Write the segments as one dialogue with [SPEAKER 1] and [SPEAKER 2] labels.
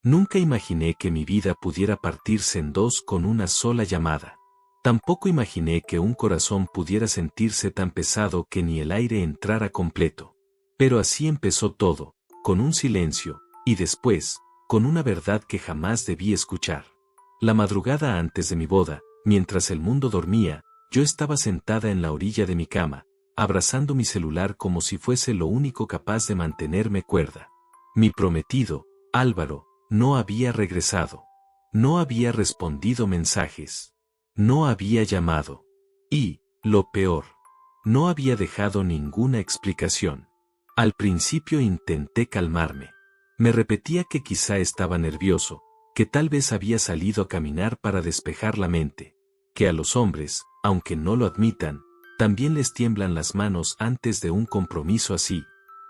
[SPEAKER 1] Nunca imaginé que mi vida pudiera partirse en dos con una sola llamada. Tampoco imaginé que un corazón pudiera sentirse tan pesado que ni el aire entrara completo. Pero así empezó todo, con un silencio, y después, con una verdad que jamás debí escuchar. La madrugada antes de mi boda, mientras el mundo dormía, yo estaba sentada en la orilla de mi cama, abrazando mi celular como si fuese lo único capaz de mantenerme cuerda. Mi prometido, Álvaro, no había regresado. No había respondido mensajes. No había llamado. Y, lo peor, no había dejado ninguna explicación. Al principio intenté calmarme. Me repetía que quizá estaba nervioso, que tal vez había salido a caminar para despejar la mente, que a los hombres, aunque no lo admitan, también les tiemblan las manos antes de un compromiso así.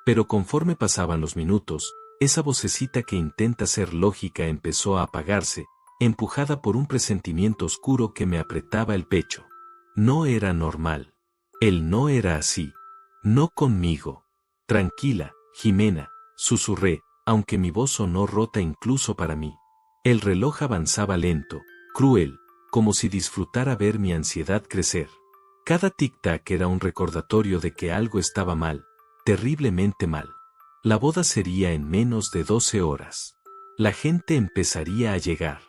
[SPEAKER 1] Pero conforme pasaban los minutos, esa vocecita que intenta ser lógica empezó a apagarse, empujada por un presentimiento oscuro que me apretaba el pecho. No era normal. Él no era así. No conmigo. Tranquila, Jimena, susurré, aunque mi voz sonó rota incluso para mí. El reloj avanzaba lento, cruel, como si disfrutara ver mi ansiedad crecer. Cada tic-tac era un recordatorio de que algo estaba mal, terriblemente mal. La boda sería en menos de 12 horas. La gente empezaría a llegar.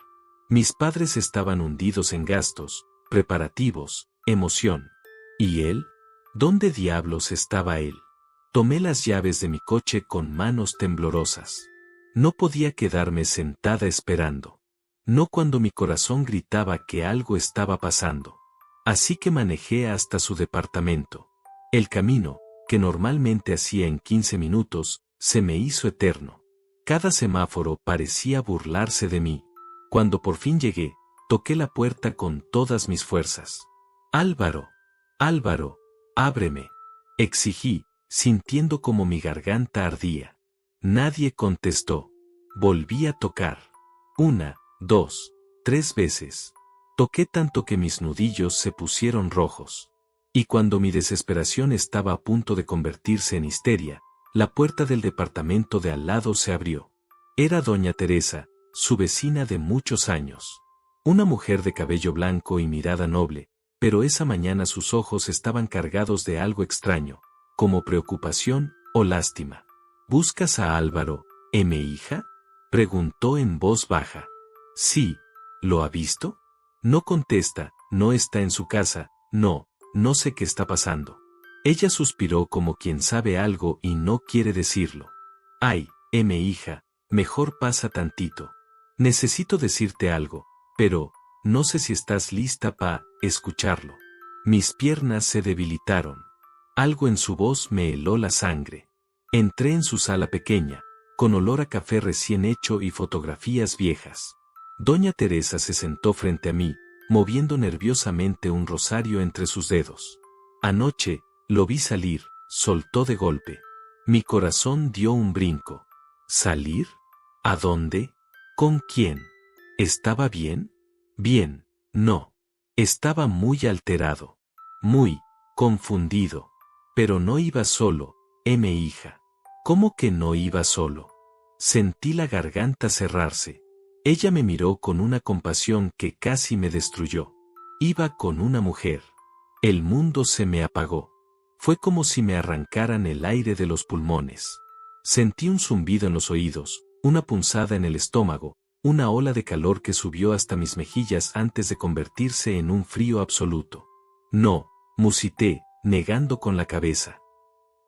[SPEAKER 1] Mis padres estaban hundidos en gastos, preparativos, emoción. ¿Y él? ¿Dónde diablos estaba él? Tomé las llaves de mi coche con manos temblorosas. No podía quedarme sentada esperando. No cuando mi corazón gritaba que algo estaba pasando. Así que manejé hasta su departamento. El camino, que normalmente hacía en 15 minutos, se me hizo eterno. Cada semáforo parecía burlarse de mí. Cuando por fin llegué, toqué la puerta con todas mis fuerzas. Álvaro, Álvaro, ábreme, exigí, sintiendo como mi garganta ardía. Nadie contestó. Volví a tocar. 1, 2, 3 veces. Toqué tanto que mis nudillos se pusieron rojos. Y cuando mi desesperación estaba a punto de convertirse en histeria, la puerta del departamento de al lado se abrió. Era doña Teresa, su vecina de muchos años. Una mujer de cabello blanco y mirada noble, pero esa mañana sus ojos estaban cargados de algo extraño, como preocupación o lástima. ¿Buscas a Álvaro, mi hija? Preguntó en voz baja. Sí, ¿lo ha visto? No contesta, no está en su casa, no sé qué está pasando. Ella suspiró como quien sabe algo y no quiere decirlo. Ay, mi hija, mejor pasa tantito. Necesito decirte algo, pero no sé si estás lista para escucharlo. Mis piernas se debilitaron. Algo en su voz me heló la sangre. Entré en su sala pequeña, con olor a café recién hecho y fotografías viejas. Doña Teresa se sentó frente a mí, moviendo nerviosamente un rosario entre sus dedos. Anoche, lo vi salir, soltó de golpe. Mi corazón dio un brinco. ¿Salir? ¿A dónde? ¿Con quién? ¿Estaba bien? Bien, no. Estaba muy alterado. Muy confundido. Pero no iba solo, mi hija. ¿Cómo que no iba solo? Sentí la garganta cerrarse. Ella me miró con una compasión que casi me destruyó. Iba con una mujer. El mundo se me apagó. Fue como si me arrancaran el aire de los pulmones. Sentí un zumbido en los oídos, una punzada en el estómago, una ola de calor que subió hasta mis mejillas antes de convertirse en un frío absoluto. No, musité, negando con la cabeza.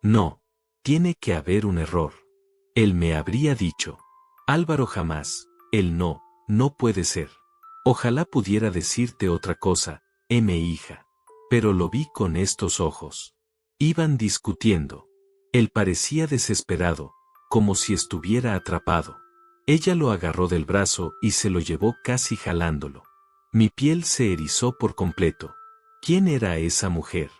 [SPEAKER 1] No, tiene que haber un error. Él me habría dicho. Álvaro jamás, él no puede ser. Ojalá pudiera decirte otra cosa, mi hija. Pero lo vi con estos ojos. Iban discutiendo. Él parecía desesperado, como si estuviera atrapado. Ella lo agarró del brazo y se lo llevó casi jalándolo. Mi piel se erizó por completo. ¿Quién era esa mujer?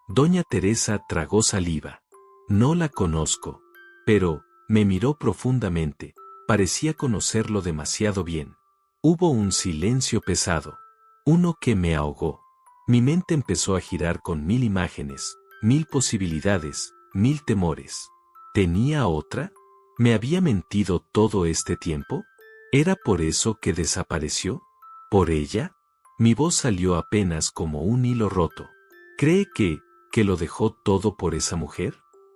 [SPEAKER 1] Doña Teresa tragó saliva. No la conozco. Pero, me miró profundamente. Parecía conocerlo demasiado bien. Hubo un silencio pesado. Uno que me ahogó. Mi mente empezó a girar con 1000 imágenes, 1000 posibilidades, 1000 temores. ¿Tenía otra? ¿Me había mentido todo este tiempo? ¿Era por eso que desapareció? ¿Por ella? Mi voz salió apenas como un hilo roto. ¿Cree que lo dejó todo por esa mujer?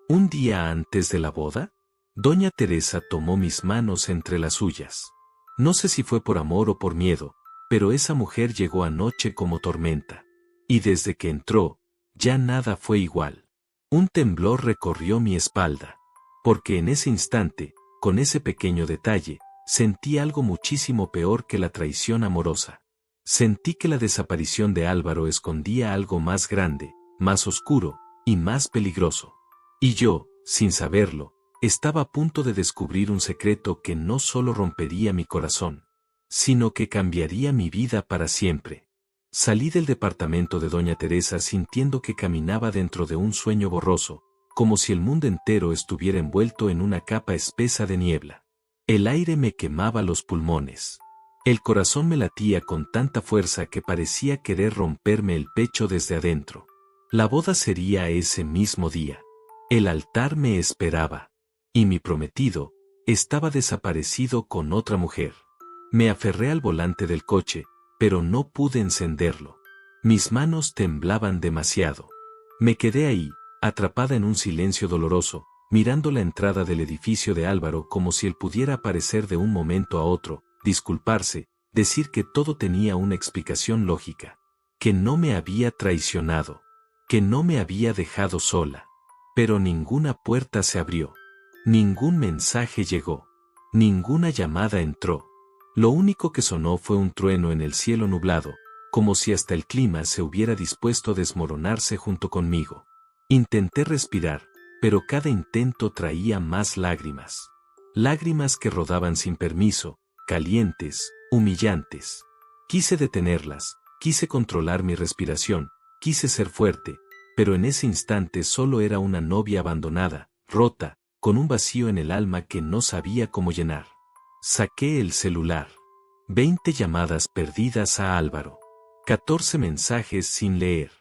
[SPEAKER 1] ¿Un día antes de la boda? Doña Teresa tomó mis manos entre las suyas. No sé si fue por amor o por miedo, pero esa mujer llegó anoche como tormenta. Y desde que entró, ya nada fue igual. Un temblor recorrió mi espalda, porque en ese instante, con ese pequeño detalle, sentí algo muchísimo peor que la traición amorosa. Sentí que la desaparición de Álvaro escondía algo más grande, más oscuro y más peligroso. Y yo, sin saberlo, estaba a punto de descubrir un secreto que no solo rompería mi corazón, sino que cambiaría mi vida para siempre. Salí del departamento de Doña Teresa sintiendo que caminaba dentro de un sueño borroso, como si el mundo entero estuviera envuelto en una capa espesa de niebla. El aire me quemaba los pulmones. El corazón me latía con tanta fuerza que parecía querer romperme el pecho desde adentro. La boda sería ese mismo día. El altar me esperaba. Y mi prometido estaba desaparecido con otra mujer. Me aferré al volante del coche, pero no pude encenderlo. Mis manos temblaban demasiado. Me quedé ahí, atrapada en un silencio doloroso, mirando la entrada del edificio de Álvaro como si él pudiera aparecer de un momento a otro, disculparse, decir que todo tenía una explicación lógica, que no me había traicionado, que no me había dejado sola. Pero ninguna puerta se abrió, ningún mensaje llegó, ninguna llamada entró. Lo único que sonó fue un trueno en el cielo nublado, como si hasta el clima se hubiera dispuesto a desmoronarse junto conmigo. Intenté respirar, pero cada intento traía más lágrimas. Lágrimas que rodaban sin permiso, calientes, humillantes. Quise detenerlas, quise controlar mi respiración, quise ser fuerte, pero en ese instante solo era una novia abandonada, rota, con un vacío en el alma que no sabía cómo llenar. Saqué el celular. 20 llamadas perdidas a Álvaro. 14 mensajes sin leer.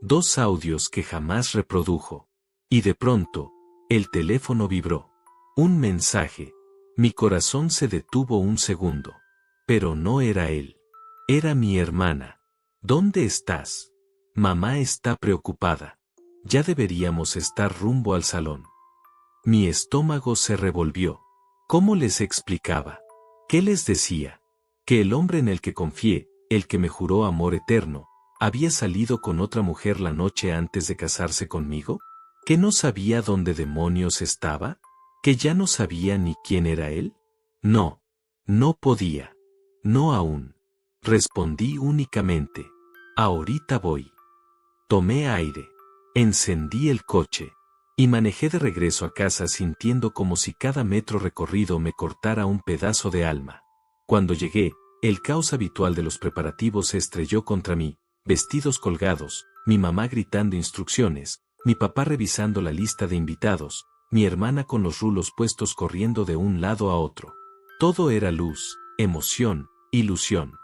[SPEAKER 1] 2 audios que jamás reprodujo. Y de pronto, el teléfono vibró. Un mensaje. Mi corazón se detuvo un segundo. Pero no era él. Era mi hermana. ¿Dónde estás? Mamá está preocupada. Ya deberíamos estar rumbo al salón. Mi estómago se revolvió. ¿Cómo les explicaba? ¿Qué les decía? Que el hombre en el que confié, el que me juró amor eterno, había salido con otra mujer la noche antes de casarse conmigo. ¿Que no sabía dónde demonios estaba? ¿Que ya no sabía ni quién era él? No, no podía. No aún. Respondí únicamente. Ahorita voy. Tomé aire. Encendí el coche. Y manejé de regreso a casa sintiendo como si cada metro recorrido me cortara un pedazo de alma. Cuando llegué, el caos habitual de los preparativos se estrelló contra mí, vestidos colgados, mi mamá gritando instrucciones, mi papá revisando la lista de invitados, mi hermana con los rulos puestos corriendo de un lado a otro. Todo era luz, emoción, ilusión.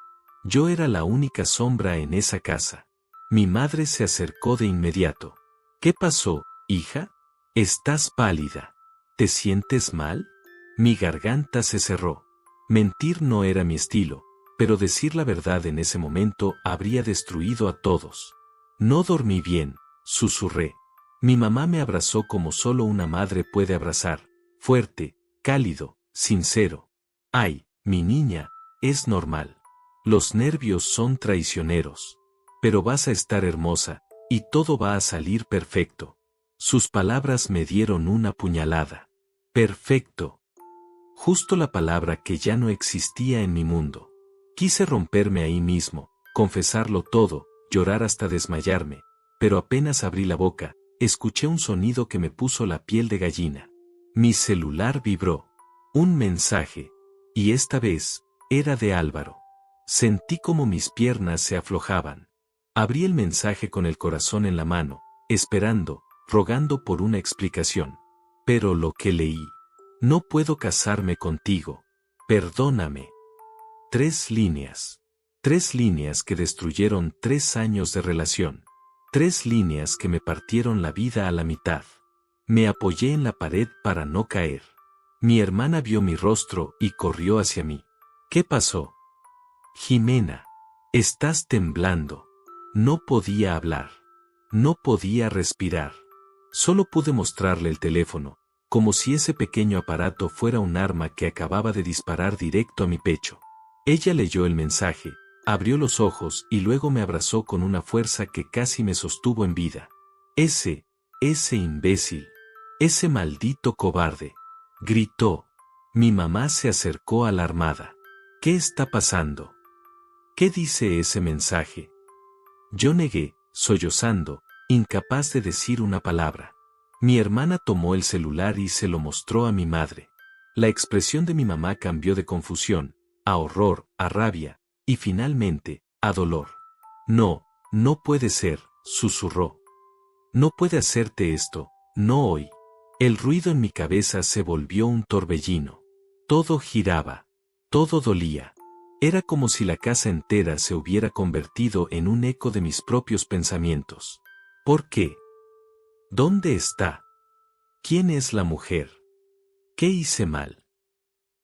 [SPEAKER 1] Yo era la única sombra en esa casa. Mi madre se acercó de inmediato. ¿Qué pasó, hija? Estás pálida. ¿Te sientes mal? Mi garganta se cerró. Mentir no era mi estilo, pero decir la verdad en ese momento habría destruido a todos. No dormí bien, susurré. Mi mamá me abrazó como solo una madre puede abrazar, fuerte, cálido, sincero. Ay, mi niña, es normal. Los nervios son traicioneros. Pero vas a estar hermosa, y todo va a salir perfecto. Sus palabras me dieron una puñalada. Perfecto. Justo la palabra que ya no existía en mi mundo. Quise romperme ahí mismo, confesarlo todo, llorar hasta desmayarme, pero apenas abrí la boca, escuché un sonido que me puso la piel de gallina. Mi celular vibró. Un mensaje. Y esta vez, era de Álvaro. Sentí como mis piernas se aflojaban. Abrí el mensaje con el corazón en la mano, esperando, rogando por una explicación. Pero lo que leí. No puedo casarme contigo. Perdóname. 3 líneas. 3 líneas que destruyeron 3 años de relación. 3 líneas que me partieron la vida a la mitad. Me apoyé en la pared para no caer. Mi hermana vio mi rostro y corrió hacia mí. ¿Qué pasó? Jimena, estás temblando. No podía hablar. No podía respirar. Solo pude mostrarle el teléfono, como si ese pequeño aparato fuera un arma que acababa de disparar directo a mi pecho. Ella leyó el mensaje, abrió los ojos y luego me abrazó con una fuerza que casi me sostuvo en vida. Ese imbécil, ese maldito cobarde, gritó. Mi mamá se acercó alarmada. ¿Qué está pasando? ¿Qué dice ese mensaje? Yo negué, sollozando, incapaz de decir una palabra. Mi hermana tomó el celular y se lo mostró a mi madre. La expresión de mi mamá cambió de confusión, a horror, a rabia, y finalmente, a dolor. No, no puede ser, susurró. No puede hacerte esto, no hoy. El ruido en mi cabeza se volvió un torbellino. Todo giraba, todo dolía. Era como si la casa entera se hubiera convertido en un eco de mis propios pensamientos. ¿Por qué? ¿Dónde está? ¿Quién es la mujer? ¿Qué hice mal?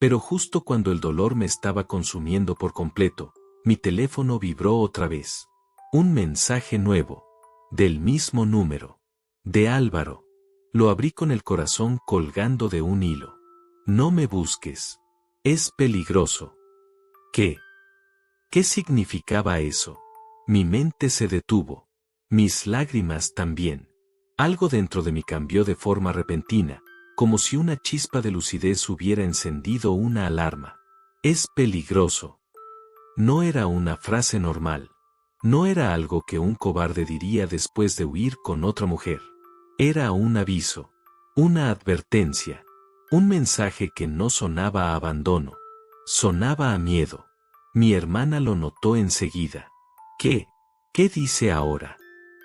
[SPEAKER 1] Pero justo cuando el dolor me estaba consumiendo por completo, mi teléfono vibró otra vez. Un mensaje nuevo. Del mismo número. De Álvaro. Lo abrí con el corazón colgando de un hilo. No me busques. Es peligroso. ¿Qué? ¿Qué significaba eso? Mi mente se detuvo. Mis lágrimas también. Algo dentro de mí cambió de forma repentina, como si una chispa de lucidez hubiera encendido una alarma. Es peligroso. No era una frase normal. No era algo que un cobarde diría después de huir con otra mujer. Era un aviso. Una advertencia. Un mensaje que no sonaba a abandono. Sonaba a miedo. Mi hermana lo notó enseguida. ¿Qué? ¿Qué dice ahora?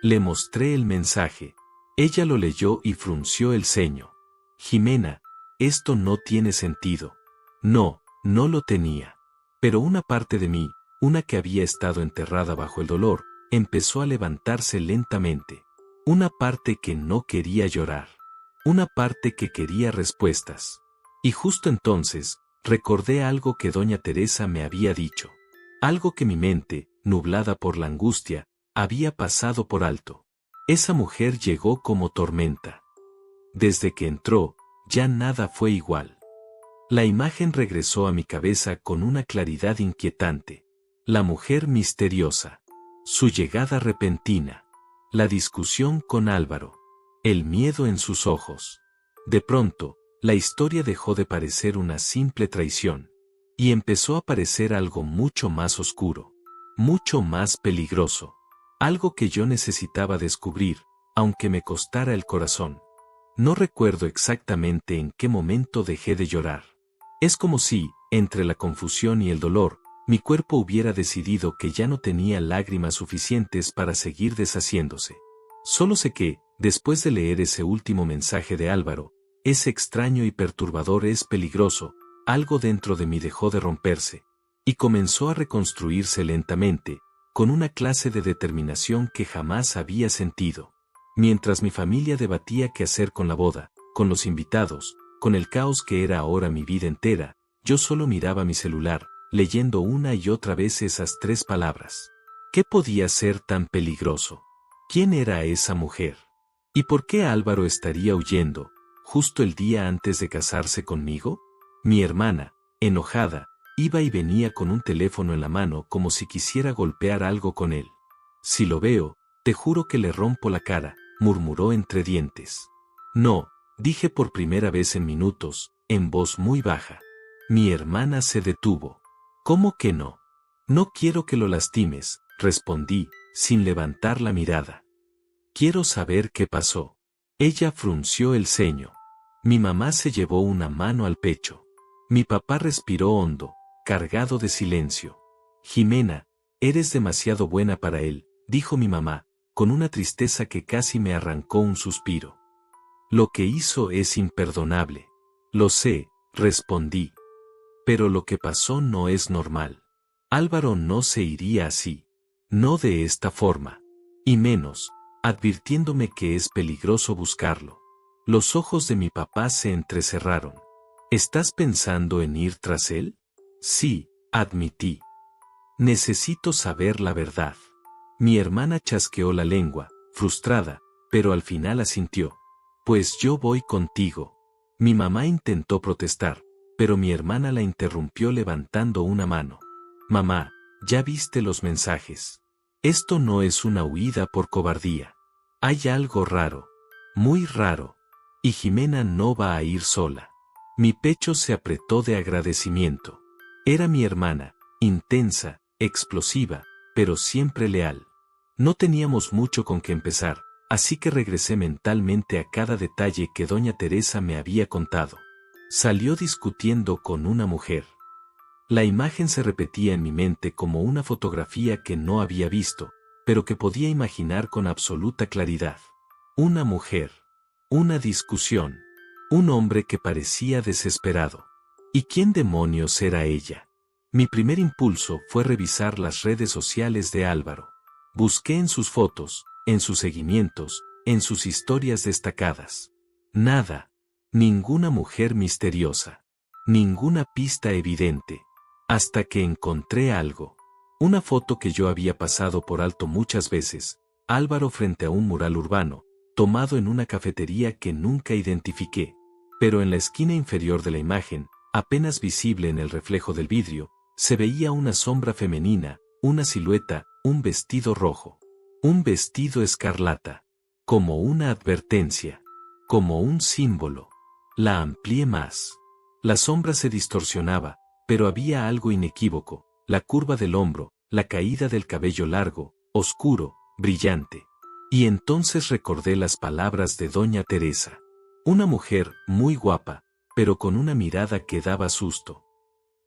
[SPEAKER 1] Le mostré el mensaje. Ella lo leyó y frunció el ceño. Jimena, esto no tiene sentido. No, no lo tenía. Pero una parte de mí, una que había estado enterrada bajo el dolor, empezó a levantarse lentamente. Una parte que no quería llorar. Una parte que quería respuestas. Y justo entonces, recordé algo que doña Teresa me había dicho. Algo que mi mente, nublada por la angustia, había pasado por alto. Esa mujer llegó como tormenta. Desde que entró, ya nada fue igual. La imagen regresó a mi cabeza con una claridad inquietante. La mujer misteriosa. Su llegada repentina. La discusión con Álvaro. El miedo en sus ojos. De pronto, la historia dejó de parecer una simple traición. Y empezó a parecer algo mucho más oscuro. Mucho más peligroso. Algo que yo necesitaba descubrir, aunque me costara el corazón. No recuerdo exactamente en qué momento dejé de llorar. Es como si, entre la confusión y el dolor, mi cuerpo hubiera decidido que ya no tenía lágrimas suficientes para seguir deshaciéndose. Solo sé que, después de leer ese último mensaje de Álvaro, ese extraño y perturbador es peligroso, algo dentro de mí dejó de romperse, y comenzó a reconstruirse lentamente, con una clase de determinación que jamás había sentido. Mientras mi familia debatía qué hacer con la boda, con los invitados, con el caos que era ahora mi vida entera, yo solo miraba mi celular, leyendo una y otra vez esas 3 palabras. ¿Qué podía ser tan peligroso? ¿Quién era esa mujer? ¿Y por qué Álvaro estaría huyendo, justo el día antes de casarse conmigo? Mi hermana, enojada, iba y venía con un teléfono en la mano como si quisiera golpear algo con él. Si lo veo, te juro que le rompo la cara, murmuró entre dientes. No, dije por primera vez en minutos, en voz muy baja. Mi hermana se detuvo. ¿Cómo que no? No quiero que lo lastimes, respondí, sin levantar la mirada. Quiero saber qué pasó. Ella frunció el ceño. Mi mamá se llevó una mano al pecho. Mi papá respiró hondo, cargado de silencio. Jimena, eres demasiado buena para él, dijo mi mamá, con una tristeza que casi me arrancó un suspiro. Lo que hizo es imperdonable. Lo sé, respondí. Pero lo que pasó no es normal. Álvaro no se iría así. No de esta forma. Y menos, advirtiéndome que es peligroso buscarlo. Los ojos de mi papá se entrecerraron. ¿Estás pensando en ir tras él? Sí, admití. Necesito saber la verdad. Mi hermana chasqueó la lengua, frustrada, pero al final asintió. Pues yo voy contigo. Mi mamá intentó protestar, pero mi hermana la interrumpió levantando una mano. Mamá, ya viste los mensajes. Esto no es una huida por cobardía. Hay algo raro. Muy raro. Y Jimena no va a ir sola. Mi pecho se apretó de agradecimiento. Era mi hermana, intensa, explosiva, pero siempre leal. No teníamos mucho con qué empezar, así que regresé mentalmente a cada detalle que doña Teresa me había contado. Salió discutiendo con una mujer. La imagen se repetía en mi mente como una fotografía que no había visto, pero que podía imaginar con absoluta claridad. Una mujer. Una discusión. Un hombre que parecía desesperado. ¿Y quién demonios era ella? Mi primer impulso fue revisar las redes sociales de Álvaro. Busqué en sus fotos, en sus seguimientos, en sus historias destacadas. Nada. Ninguna mujer misteriosa. Ninguna pista evidente. Hasta que encontré algo. Una foto que yo había pasado por alto muchas veces. Álvaro frente a un mural urbano, tomado en una cafetería que nunca identifiqué. Pero en la esquina inferior de la imagen, apenas visible en el reflejo del vidrio, se veía una sombra femenina, una silueta, un vestido rojo. Un vestido escarlata. Como una advertencia. Como un símbolo. La amplié más. La sombra se distorsionaba, pero había algo inequívoco, la curva del hombro, la caída del cabello largo, oscuro, brillante. Y entonces recordé las palabras de doña Teresa. Una mujer muy guapa, pero con una mirada que daba susto.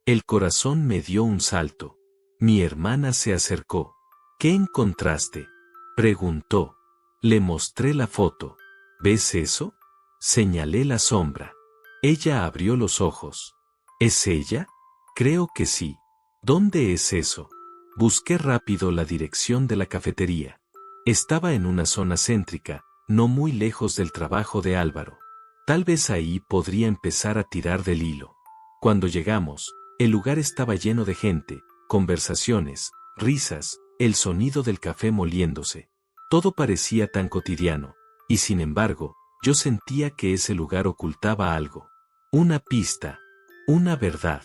[SPEAKER 1] El corazón me dio un salto. Mi hermana se acercó. ¿Qué encontraste?, preguntó. Le mostré la foto. ¿Ves eso? Señalé la sombra. Ella abrió los ojos. ¿Es ella? Creo que sí. ¿Dónde es eso? Busqué rápido la dirección de la cafetería. Estaba en una zona céntrica, no muy lejos del trabajo de Álvaro. Tal vez ahí podría empezar a tirar del hilo. Cuando llegamos, el lugar estaba lleno de gente, conversaciones, risas, el sonido del café moliéndose. Todo parecía tan cotidiano, y sin embargo, yo sentía que ese lugar ocultaba algo. Una pista. Una verdad.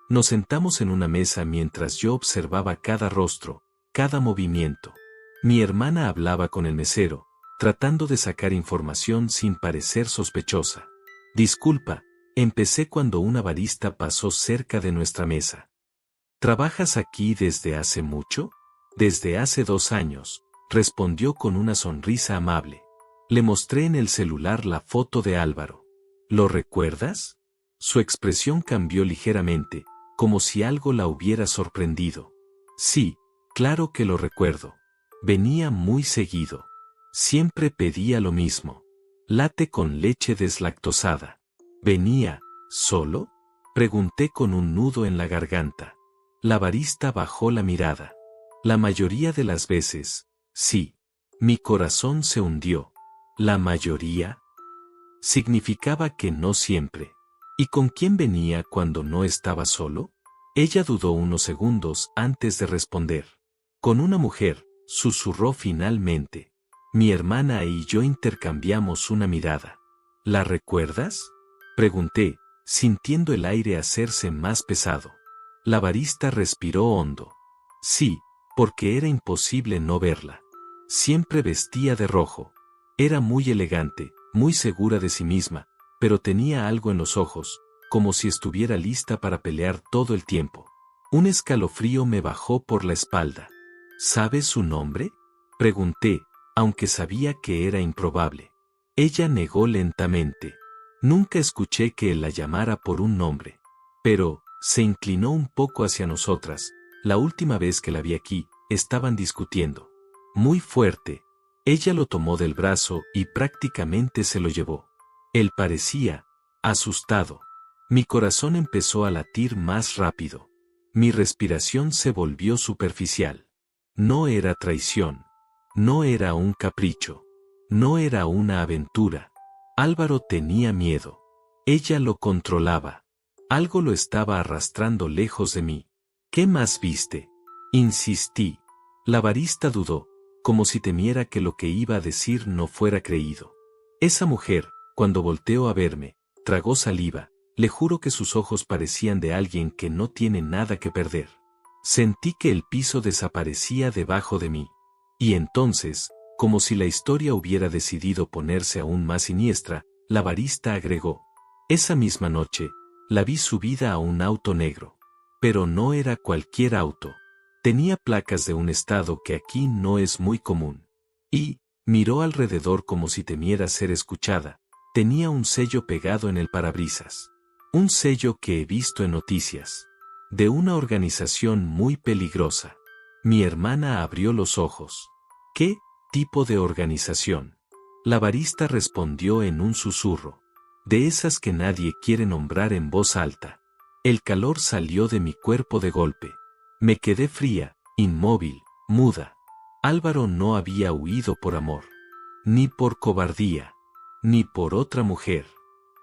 [SPEAKER 1] Nos sentamos en una mesa mientras yo observaba cada rostro, cada movimiento. Mi hermana hablaba con el mesero, tratando de sacar información sin parecer sospechosa. Disculpa, empecé cuando una barista pasó cerca de nuestra mesa. ¿Trabajas aquí desde hace mucho? Desde hace 2 años, respondió con una sonrisa amable. Le mostré en el celular la foto de Álvaro. ¿Lo recuerdas? Su expresión cambió ligeramente, como si algo la hubiera sorprendido. Sí, claro que lo recuerdo. Venía muy seguido. Siempre pedía lo mismo. Latte con leche deslactosada. ¿Venía solo?, pregunté con un nudo en la garganta. La barista bajó la mirada. La mayoría de las veces, sí. Mi corazón se hundió. ¿La mayoría? Significaba que no siempre. ¿Y con quién venía cuando no estaba solo? Ella dudó unos segundos antes de responder. Con una mujer, susurró finalmente. Mi hermana y yo intercambiamos una mirada. ¿La recuerdas?, pregunté, sintiendo el aire hacerse más pesado. La barista respiró hondo. Sí, porque era imposible no verla. Siempre vestía de rojo. Era muy elegante, muy segura de sí misma, pero tenía algo en los ojos, como si estuviera lista para pelear todo el tiempo. Un escalofrío me bajó por la espalda. ¿Sabes su nombre?, pregunté, aunque sabía que era improbable. Ella negó lentamente. Nunca escuché que él la llamara por un nombre. Pero, se inclinó un poco hacia nosotras. La última vez que la vi aquí, estaban discutiendo. Muy fuerte. Ella lo tomó del brazo y prácticamente se lo llevó. Él parecía asustado. Mi corazón empezó a latir más rápido. Mi respiración se volvió superficial. No era traición. No era un capricho. No era una aventura. Álvaro tenía miedo. Ella lo controlaba. Algo lo estaba arrastrando lejos de mí. ¿Qué más viste? Insistí. La barista dudó, como si temiera que lo que iba a decir no fuera creído. Esa mujer, cuando volteó a verme, tragó saliva. Le juro que sus ojos parecían de alguien que no tiene nada que perder. Sentí que el piso desaparecía debajo de mí. Y entonces, como si la historia hubiera decidido ponerse aún más siniestra, la barista agregó. Esa misma noche, la vi subida a un auto negro. Pero no era cualquier auto. Tenía placas de un estado que aquí no es muy común. Y, miró alrededor como si temiera ser escuchada. Tenía un sello pegado en el parabrisas. Un sello que he visto en noticias. De una organización muy peligrosa. Mi hermana abrió los ojos. ¿Qué tipo de organización? La barista respondió en un susurro. De esas que nadie quiere nombrar en voz alta. El calor salió de mi cuerpo de golpe. Me quedé fría, inmóvil, muda. Álvaro no había huido por amor. Ni por cobardía. Ni por otra mujer.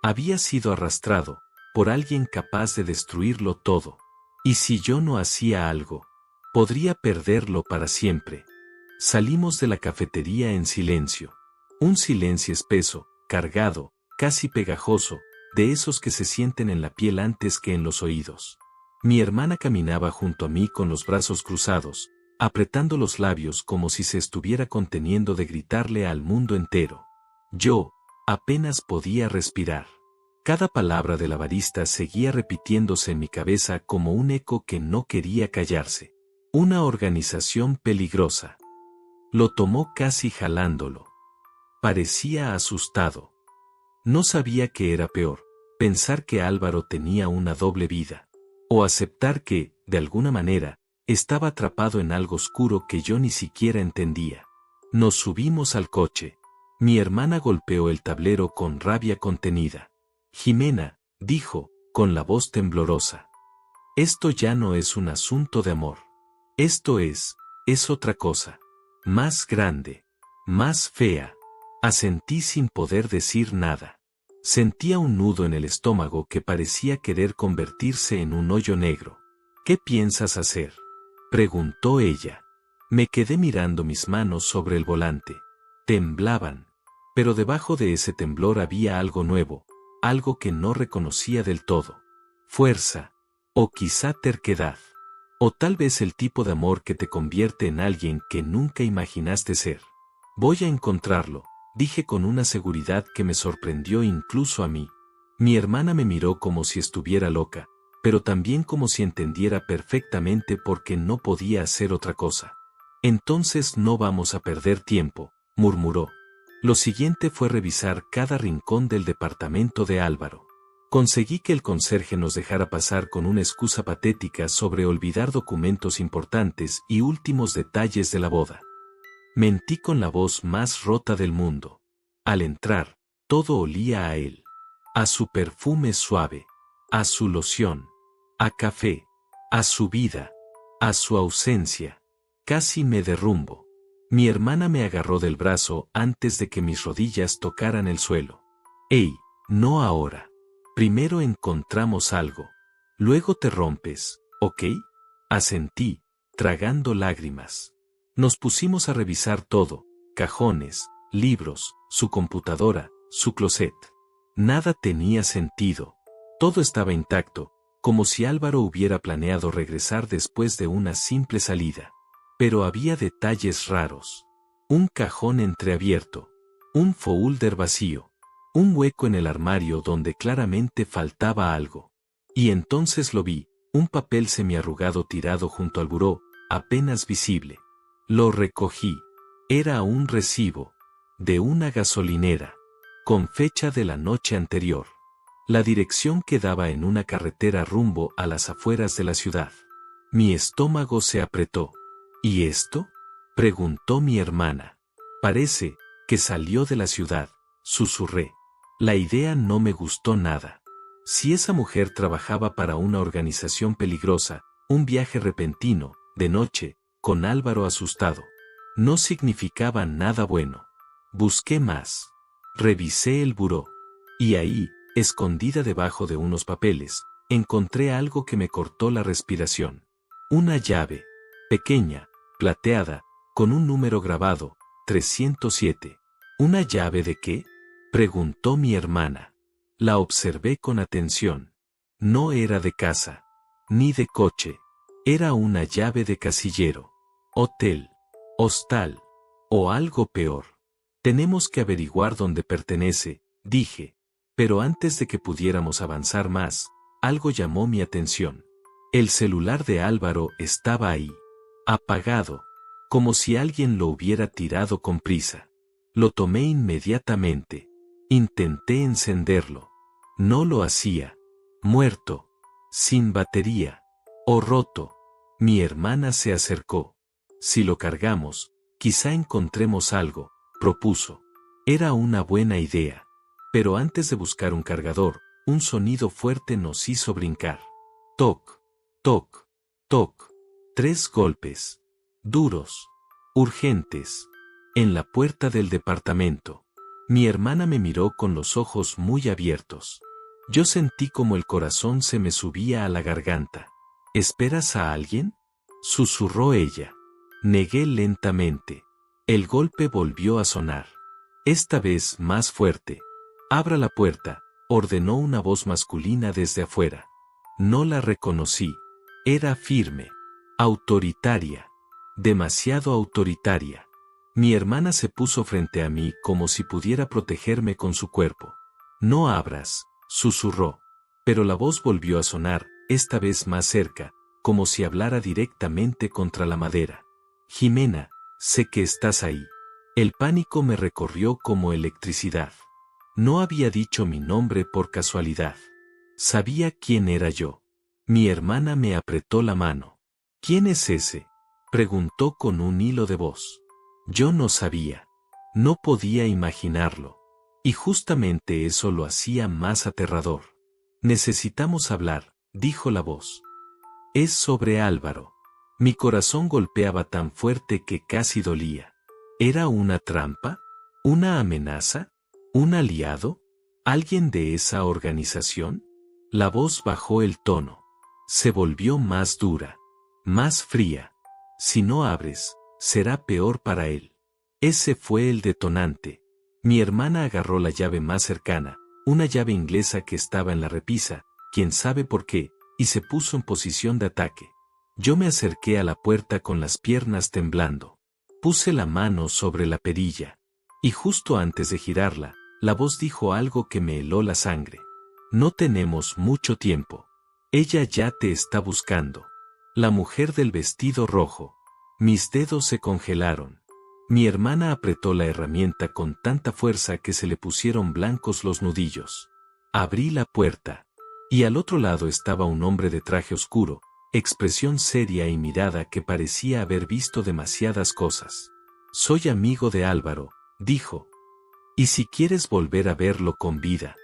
[SPEAKER 1] Había sido arrastrado por alguien capaz de destruirlo todo. Y si yo no hacía algo, podría perderlo para siempre. Salimos de la cafetería en silencio. Un silencio espeso, cargado, casi pegajoso, de esos que se sienten en la piel antes que en los oídos. Mi hermana caminaba junto a mí con los brazos cruzados, apretando los labios como si se estuviera conteniendo de gritarle al mundo entero. Yo, apenas podía respirar. Cada palabra de la barista seguía repitiéndose en mi cabeza como un eco que no quería callarse. Una organización peligrosa. Lo tomó casi jalándolo. Parecía asustado. No sabía qué era peor, pensar que Álvaro tenía una doble vida, o aceptar que, de alguna manera, estaba atrapado en algo oscuro que yo ni siquiera entendía. Nos subimos al coche. Mi hermana golpeó el tablero con rabia contenida. Jimena, dijo, con la voz temblorosa. Esto ya no es un asunto de amor. Esto es otra cosa. Más grande. Más fea. Asentí sin poder decir nada. Sentía un nudo en el estómago que parecía querer convertirse en un hoyo negro. ¿Qué piensas hacer? Preguntó ella. Me quedé mirando mis manos sobre el volante. Temblaban. Pero debajo de ese temblor había algo nuevo, algo que no reconocía del todo. Fuerza. O quizá terquedad. O tal vez el tipo de amor que te convierte en alguien que nunca imaginaste ser. Voy a encontrarlo, dije con una seguridad que me sorprendió incluso a mí. Mi hermana me miró como si estuviera loca, pero también como si entendiera perfectamente por qué no podía hacer otra cosa. Entonces no vamos a perder tiempo, murmuró. Lo siguiente fue revisar cada rincón del departamento de Álvaro. Conseguí que el conserje nos dejara pasar con una excusa patética sobre olvidar documentos importantes y últimos detalles de la boda. Mentí con la voz más rota del mundo. Al entrar, todo olía a él. A su perfume suave. A su loción. A café. A su vida. A su ausencia. Casi me derrumbo. Mi hermana me agarró del brazo antes de que mis rodillas tocaran el suelo. ¡Ey! No ahora. Primero encontramos algo. Luego te rompes, ¿ok? Asentí, tragando lágrimas. Nos pusimos a revisar todo, cajones, libros, su computadora, su closet. Nada tenía sentido. Todo estaba intacto, como si Álvaro hubiera planeado regresar después de una simple salida. Pero había detalles raros. Un cajón entreabierto. Un folder vacío. Un hueco en el armario donde claramente faltaba algo. Y entonces lo vi, un papel semiarrugado tirado junto al buró, apenas visible. Lo recogí. Era un recibo. De una gasolinera. Con fecha de la noche anterior. La dirección quedaba en una carretera rumbo a las afueras de la ciudad. Mi estómago se apretó. ¿Y esto? Preguntó mi hermana. Parece que salió de la ciudad, susurré. La idea no me gustó nada. Si esa mujer trabajaba para una organización peligrosa, un viaje repentino, de noche, con Álvaro asustado, no significaba nada bueno. Busqué más. Revisé el buró. Y ahí, escondida debajo de unos papeles, encontré algo que me cortó la respiración. Una llave, pequeña, plateada, con un número grabado, 307. ¿Una llave de qué?, preguntó mi hermana. La observé con atención. No era de casa, ni de coche. Era una llave de casillero, hotel, hostal, o algo peor. Tenemos que averiguar dónde pertenece, dije. Pero antes de que pudiéramos avanzar más, algo llamó mi atención. El celular de Álvaro estaba ahí, apagado, como si alguien lo hubiera tirado con prisa. Lo tomé inmediatamente. Intenté encenderlo. No lo hacía. Muerto. Sin batería. O roto. Mi hermana se acercó. Si lo cargamos, quizá encontremos algo, propuso. Era una buena idea. Pero antes de buscar un cargador, un sonido fuerte nos hizo brincar. Toc, toc, toc. 3 golpes. Duros. Urgentes. En la puerta del departamento. Mi hermana me miró con los ojos muy abiertos. Yo sentí como el corazón se me subía a la garganta. ¿Esperas a alguien?, susurró ella. Negué lentamente. El golpe volvió a sonar. Esta vez más fuerte. Abra la puerta, ordenó una voz masculina desde afuera. No la reconocí. Era firme. Autoritaria. Demasiado autoritaria. Mi hermana se puso frente a mí como si pudiera protegerme con su cuerpo. No abras, susurró. Pero la voz volvió a sonar, esta vez más cerca, como si hablara directamente contra la madera. Jimena, sé que estás ahí. El pánico me recorrió como electricidad. No había dicho mi nombre por casualidad. Sabía quién era yo. Mi hermana me apretó la mano. ¿Quién es ese?, preguntó con un hilo de voz. Yo no sabía. No podía imaginarlo. Y justamente eso lo hacía más aterrador. Necesitamos hablar, dijo la voz. Es sobre Álvaro. Mi corazón golpeaba tan fuerte que casi dolía. ¿Era una trampa? ¿Una amenaza? ¿Un aliado? ¿Alguien de esa organización? La voz bajó el tono. Se volvió más dura. Más fría. Si no abres, será peor para él. Ese fue el detonante. Mi hermana agarró la llave más cercana, una llave inglesa que estaba en la repisa, quién sabe por qué, y se puso en posición de ataque. Yo me acerqué a la puerta con las piernas temblando. Puse la mano sobre la perilla. Y justo antes de girarla, la voz dijo algo que me heló la sangre. No tenemos mucho tiempo. Ella ya te está buscando. La mujer del vestido rojo. Mis dedos se congelaron. Mi hermana apretó la herramienta con tanta fuerza que se le pusieron blancos los nudillos. Abrí la puerta. Y al otro lado estaba un hombre de traje oscuro, expresión seria y mirada que parecía haber visto demasiadas cosas. Soy amigo de Álvaro, dijo. ¿Y si quieres volver a verlo con vida?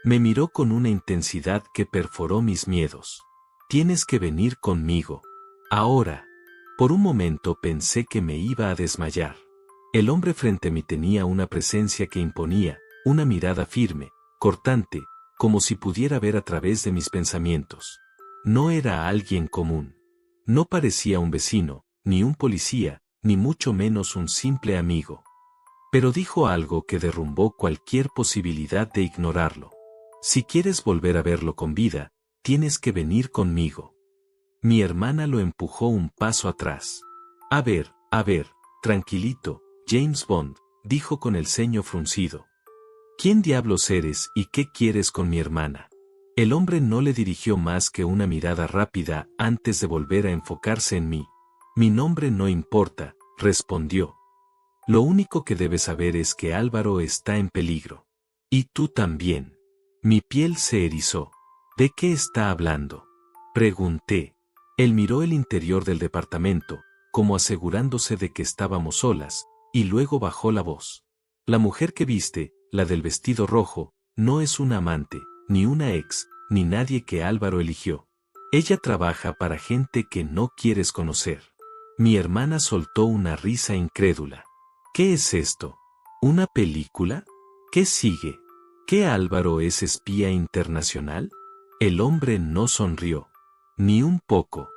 [SPEAKER 1] Me miró con una intensidad que perforó mis miedos. Tienes que venir conmigo. Ahora. Por un momento pensé que me iba a desmayar. El hombre frente a mí tenía una presencia que imponía, una mirada firme, cortante, como si pudiera ver a través de mis pensamientos. No era alguien común. No parecía un vecino, ni un policía, ni mucho menos un simple amigo. Pero dijo algo que derrumbó cualquier posibilidad de ignorarlo. Si quieres volver a verlo con vida, tienes que venir conmigo. Mi hermana lo empujó un paso atrás. A ver, tranquilito, James Bond, dijo con el ceño fruncido. ¿Quién diablos eres y qué quieres con mi hermana? El hombre no le dirigió más que una mirada rápida antes de volver a enfocarse en mí. Mi nombre no importa, respondió. Lo único que debes saber es que Álvaro está en peligro. Y tú también. Mi piel se erizó. ¿De qué está hablando?, pregunté. Él miró el interior del departamento, como asegurándose de que estábamos solas, y luego bajó la voz. La mujer que viste, la del vestido rojo, no es una amante, ni una ex, ni nadie que Álvaro eligió. Ella trabaja para gente que no quieres conocer. Mi hermana soltó una risa incrédula. ¿Qué es esto? ¿Una película? ¿Qué sigue? ¿Qué Álvaro es espía internacional? El hombre no sonrió. Ni un poco.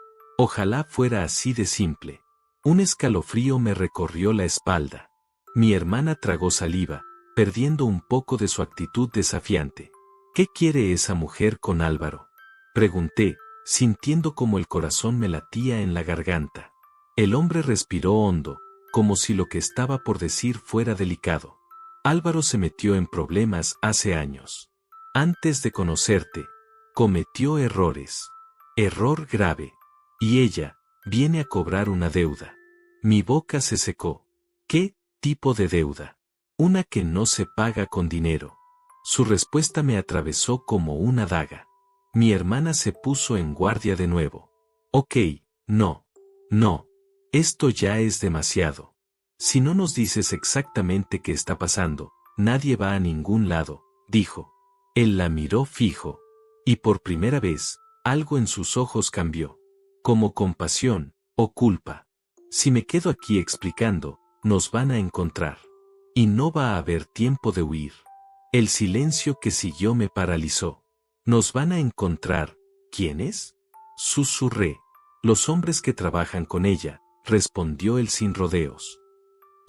[SPEAKER 1] Ojalá fuera así de simple. Un escalofrío me recorrió la espalda. Mi hermana tragó saliva, perdiendo un poco de su actitud desafiante. ¿Qué quiere esa mujer con Álvaro?, pregunté, sintiendo como el corazón me latía en la garganta. El hombre respiró hondo, como si lo que estaba por decir fuera delicado. Álvaro se metió en problemas hace años. Antes de conocerte, cometió errores. Error grave. Y ella viene a cobrar una deuda. Mi boca se secó. ¿Qué tipo de deuda? Una que no se paga con dinero. Su respuesta me atravesó como una daga. Mi hermana se puso en guardia de nuevo. Ok, no. Esto ya es demasiado. Si no nos dices exactamente qué está pasando, nadie va a ningún lado, dijo. Él la miró fijo. Y por primera vez, algo en sus ojos cambió. Como compasión o culpa. Si me quedo aquí explicando, nos van a encontrar. Y no va a haber tiempo de huir. El silencio que siguió me paralizó. ¿Nos van a encontrar? ¿Quiénes? Susurré. Los hombres que trabajan con ella, respondió él sin rodeos.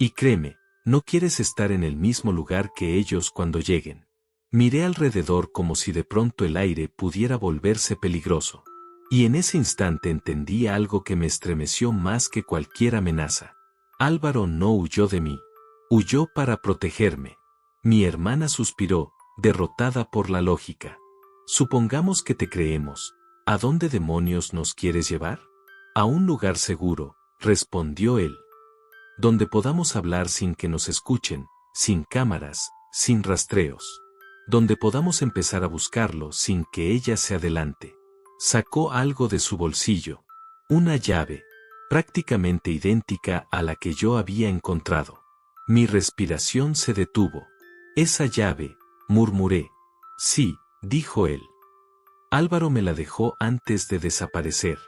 [SPEAKER 1] Y créeme, no quieres estar en el mismo lugar que ellos cuando lleguen. Miré alrededor como si de pronto el aire pudiera volverse peligroso. Y en ese instante entendí algo que me estremeció más que cualquier amenaza. Álvaro no huyó de mí. Huyó para protegerme. Mi hermana suspiró, derrotada por la lógica. Supongamos que te creemos. ¿A dónde demonios nos quieres llevar? A un lugar seguro, respondió él. Donde podamos hablar sin que nos escuchen, sin cámaras, sin rastreos. Donde podamos empezar a buscarlo sin que ella se adelante. Sacó algo de su bolsillo. Una llave, prácticamente idéntica a la que yo había encontrado. Mi respiración se detuvo. Esa llave, murmuré. Sí, dijo él. Álvaro me la dejó antes de desaparecer.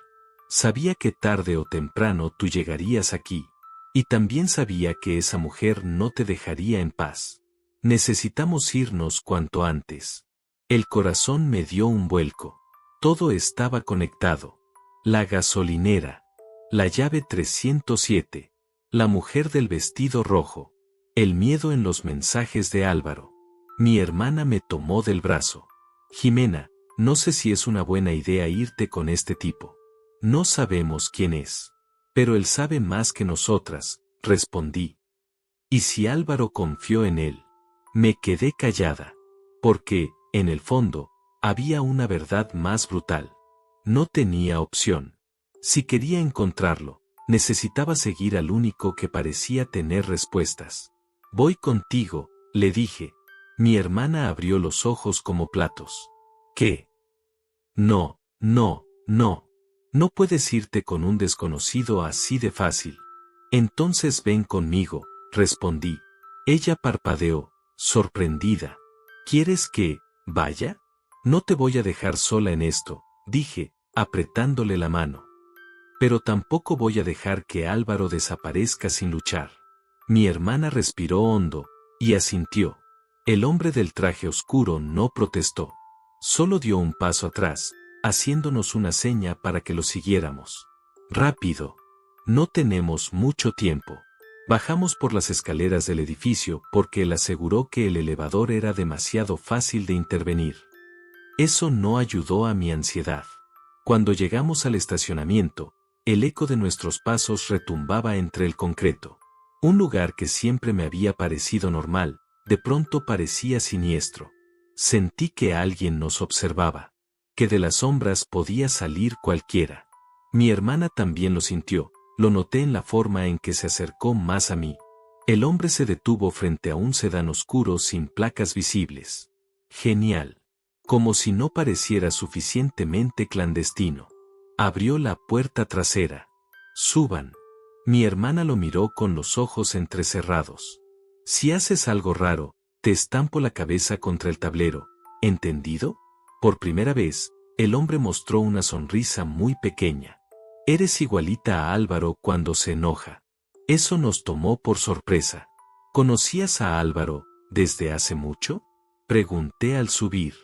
[SPEAKER 1] Sabía que tarde o temprano tú llegarías aquí. Y también sabía que esa mujer no te dejaría en paz. Necesitamos irnos cuanto antes. El corazón me dio un vuelco. Todo estaba conectado. La gasolinera. La llave 307. La mujer del vestido rojo. El miedo en los mensajes de Álvaro. Mi hermana me tomó del brazo. Jimena, no sé si es una buena idea irte con este tipo. No sabemos quién es. Pero él sabe más que nosotras, respondí. ¿Y si Álvaro confió en él? Me quedé callada. Porque, en el fondo, había una verdad más brutal. No tenía opción. Si quería encontrarlo, necesitaba seguir al único que parecía tener respuestas. Voy contigo, le dije. Mi hermana abrió los ojos como platos. ¿Qué? No. No puedes irte con un desconocido así de fácil. Entonces ven conmigo, respondí. Ella parpadeó, sorprendida. ¿Quieres que vaya? No te voy a dejar sola en esto, dije, apretándole la mano. Pero tampoco voy a dejar que Álvaro desaparezca sin luchar. Mi hermana respiró hondo, y asintió. El hombre del traje oscuro no protestó. Solo dio un paso atrás, haciéndonos una seña para que lo siguiéramos. Rápido. No tenemos mucho tiempo. Bajamos por las escaleras del edificio porque él aseguró que el elevador era demasiado fácil de intervenir. Eso no ayudó a mi ansiedad. Cuando llegamos al estacionamiento, el eco de nuestros pasos retumbaba entre el concreto. Un lugar que siempre me había parecido normal, de pronto parecía siniestro. Sentí que alguien nos observaba. Que de las sombras podía salir cualquiera. Mi hermana también lo sintió, lo noté en la forma en que se acercó más a mí. El hombre se detuvo frente a un sedán oscuro sin placas visibles. Genial. Como si no pareciera suficientemente clandestino. Abrió la puerta trasera. Suban. Mi hermana lo miró con los ojos entrecerrados. Si haces algo raro, te estampo la cabeza contra el tablero, ¿entendido? Por primera vez, el hombre mostró una sonrisa muy pequeña. Eres igualita a Álvaro cuando se enoja. Eso nos tomó por sorpresa. ¿Conocías a Álvaro desde hace mucho? Pregunté al subir.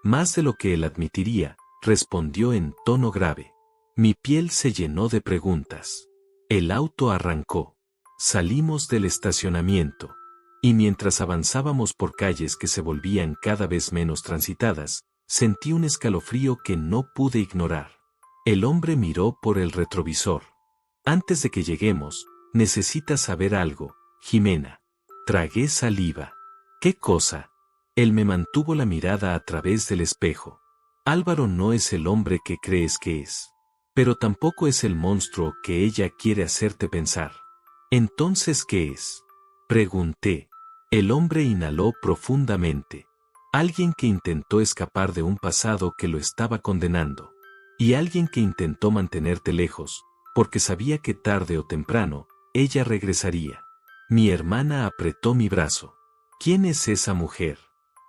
[SPEAKER 1] Más de lo que él admitiría, respondió en tono grave. Mi piel se llenó de preguntas. El auto arrancó. Salimos del estacionamiento. Y mientras avanzábamos por calles que se volvían cada vez menos transitadas, sentí un escalofrío que no pude ignorar. El hombre miró por el retrovisor. Antes de que lleguemos, necesitas saber algo, Jimena. Tragué saliva. ¿Qué cosa? Él me mantuvo la mirada a través del espejo. Álvaro no es el hombre que crees que es. Pero tampoco es el monstruo que ella quiere hacerte pensar. ¿Entonces qué es? Pregunté. El hombre inhaló profundamente. Alguien que intentó escapar de un pasado que lo estaba condenando. Y alguien que intentó mantenerte lejos, porque sabía que tarde o temprano, ella regresaría. Mi hermana apretó mi brazo. ¿Quién es esa mujer?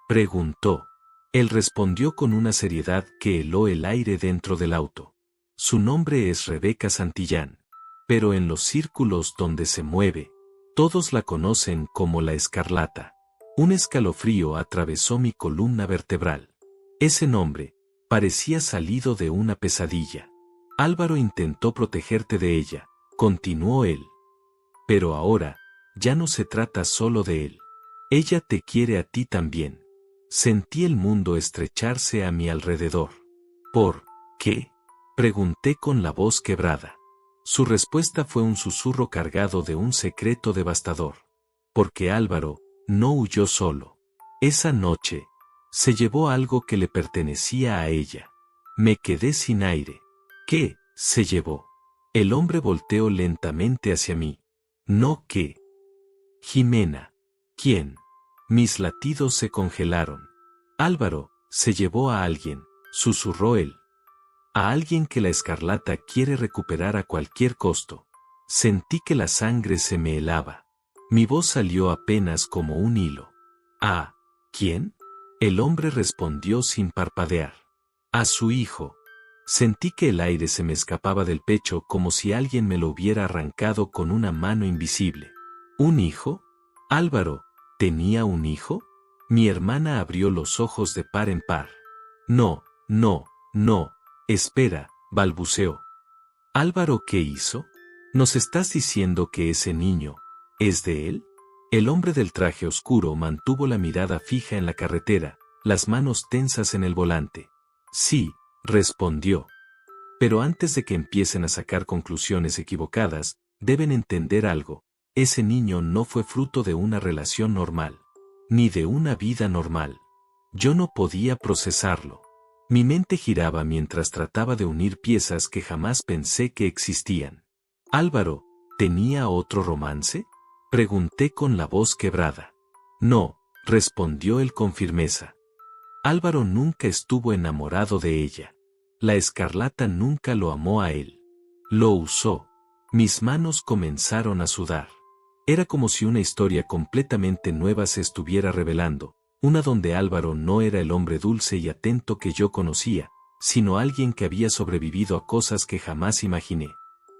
[SPEAKER 1] Preguntó. Él respondió con una seriedad que heló el aire dentro del auto. Su nombre es Rebeca Santillán. Pero en los círculos donde se mueve, todos la conocen como la Escarlata. Un escalofrío atravesó mi columna vertebral. Ese nombre parecía salido de una pesadilla. Álvaro intentó protegerte de ella, continuó él. Pero ahora, ya no se trata solo de él. Ella te quiere a ti también. Sentí el mundo estrecharse a mi alrededor. ¿Por qué? Pregunté con la voz quebrada. Su respuesta fue un susurro cargado de un secreto devastador. Porque Álvaro no huyó solo. Esa noche, se llevó algo que le pertenecía a ella. Me quedé sin aire. ¿Qué se llevó? El hombre volteó lentamente hacia mí. No, ¿qué? Jimena. ¿Quién? Mis latidos se congelaron. Álvaro se llevó a alguien, susurró él. A alguien que la Escarlata quiere recuperar a cualquier costo. Sentí que la sangre se me helaba. Mi voz salió apenas como un hilo. ¿A quién? El hombre respondió sin parpadear. A su hijo. Sentí que el aire se me escapaba del pecho como si alguien me lo hubiera arrancado con una mano invisible. ¿Un hijo? Álvaro, ¿tenía un hijo? Mi hermana abrió los ojos de par en par. No, no, no. Espera, balbuceó. ¿Álvaro qué hizo? ¿Nos estás diciendo que ese niño es de él? El hombre del traje oscuro mantuvo la mirada fija en la carretera, las manos tensas en el volante. Sí, respondió. Pero antes de que empiecen a sacar conclusiones equivocadas, deben entender algo. Ese niño no fue fruto de una relación normal, ni de una vida normal. Yo no podía procesarlo. Mi mente giraba mientras trataba de unir piezas que jamás pensé que existían. ¿Álvaro tenía otro romance? Pregunté con la voz quebrada. No, respondió él con firmeza. Álvaro nunca estuvo enamorado de ella. La Escarlata nunca lo amó a él. Lo usó. Mis manos comenzaron a sudar. Era como si una historia completamente nueva se estuviera revelando. Una donde Álvaro no era el hombre dulce y atento que yo conocía, sino alguien que había sobrevivido a cosas que jamás imaginé.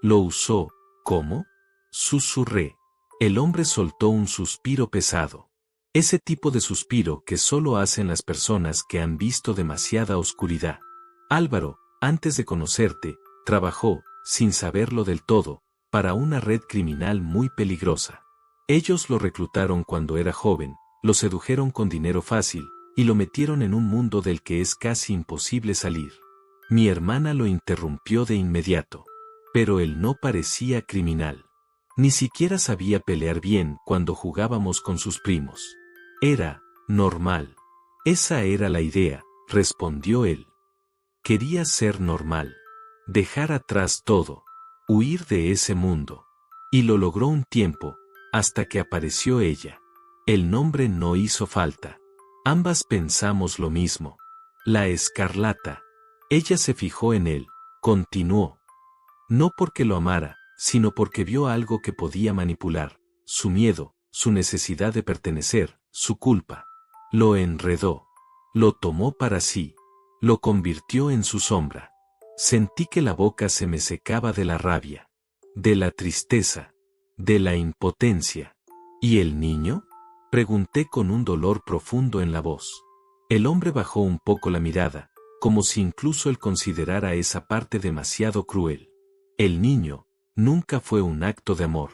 [SPEAKER 1] Lo usó, ¿cómo? Susurré. El hombre soltó un suspiro pesado. Ese tipo de suspiro que solo hacen las personas que han visto demasiada oscuridad. Álvaro, antes de conocerte, trabajó, sin saberlo del todo, para una red criminal muy peligrosa. Ellos lo reclutaron cuando era joven, lo sedujeron con dinero fácil, y lo metieron en un mundo del que es casi imposible salir. Mi hermana lo interrumpió de inmediato. Pero él no parecía criminal. Ni siquiera sabía pelear bien cuando jugábamos con sus primos. Era normal. Esa era la idea, respondió él. Quería ser normal. Dejar atrás todo. Huir de ese mundo. Y lo logró un tiempo, hasta que apareció ella. El nombre no hizo falta. Ambas pensamos lo mismo. La Escarlata. Ella se fijó en él, continuó. No porque lo amara, sino porque vio algo que podía manipular, su miedo, su necesidad de pertenecer, su culpa. Lo enredó. Lo tomó para sí. Lo convirtió en su sombra. Sentí que la boca se me secaba de la rabia, de la tristeza, de la impotencia. ¿Y el niño? Pregunté con un dolor profundo en la voz. El hombre bajó un poco la mirada, como si incluso él considerara esa parte demasiado cruel. El niño nunca fue un acto de amor.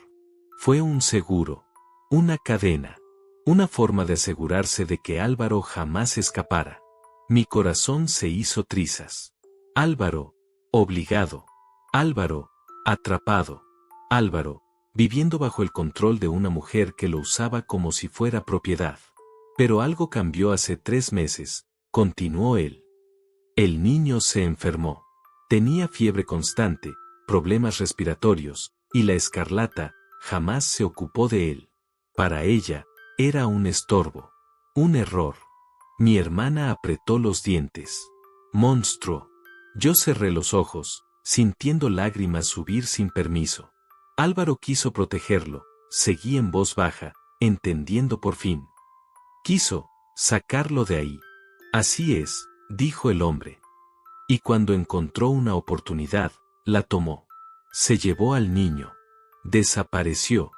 [SPEAKER 1] Fue un seguro, una cadena, una forma de asegurarse de que Álvaro jamás escapara. Mi corazón se hizo trizas. Álvaro, obligado. Álvaro, atrapado. Álvaro, viviendo bajo el control de una mujer que lo usaba como si fuera propiedad. Pero algo cambió hace 3 meses, continuó él. El niño se enfermó. Tenía fiebre constante, problemas respiratorios, y la Escarlata jamás se ocupó de él. Para ella, era un estorbo. Un error. Mi hermana apretó los dientes. Monstruo. Yo cerré los ojos, sintiendo lágrimas subir sin permiso. Álvaro quiso protegerlo, seguí en voz baja, entendiendo por fin. Quiso sacarlo de ahí. Así es, dijo el hombre. Y cuando encontró una oportunidad, la tomó. Se llevó al niño. Desapareció.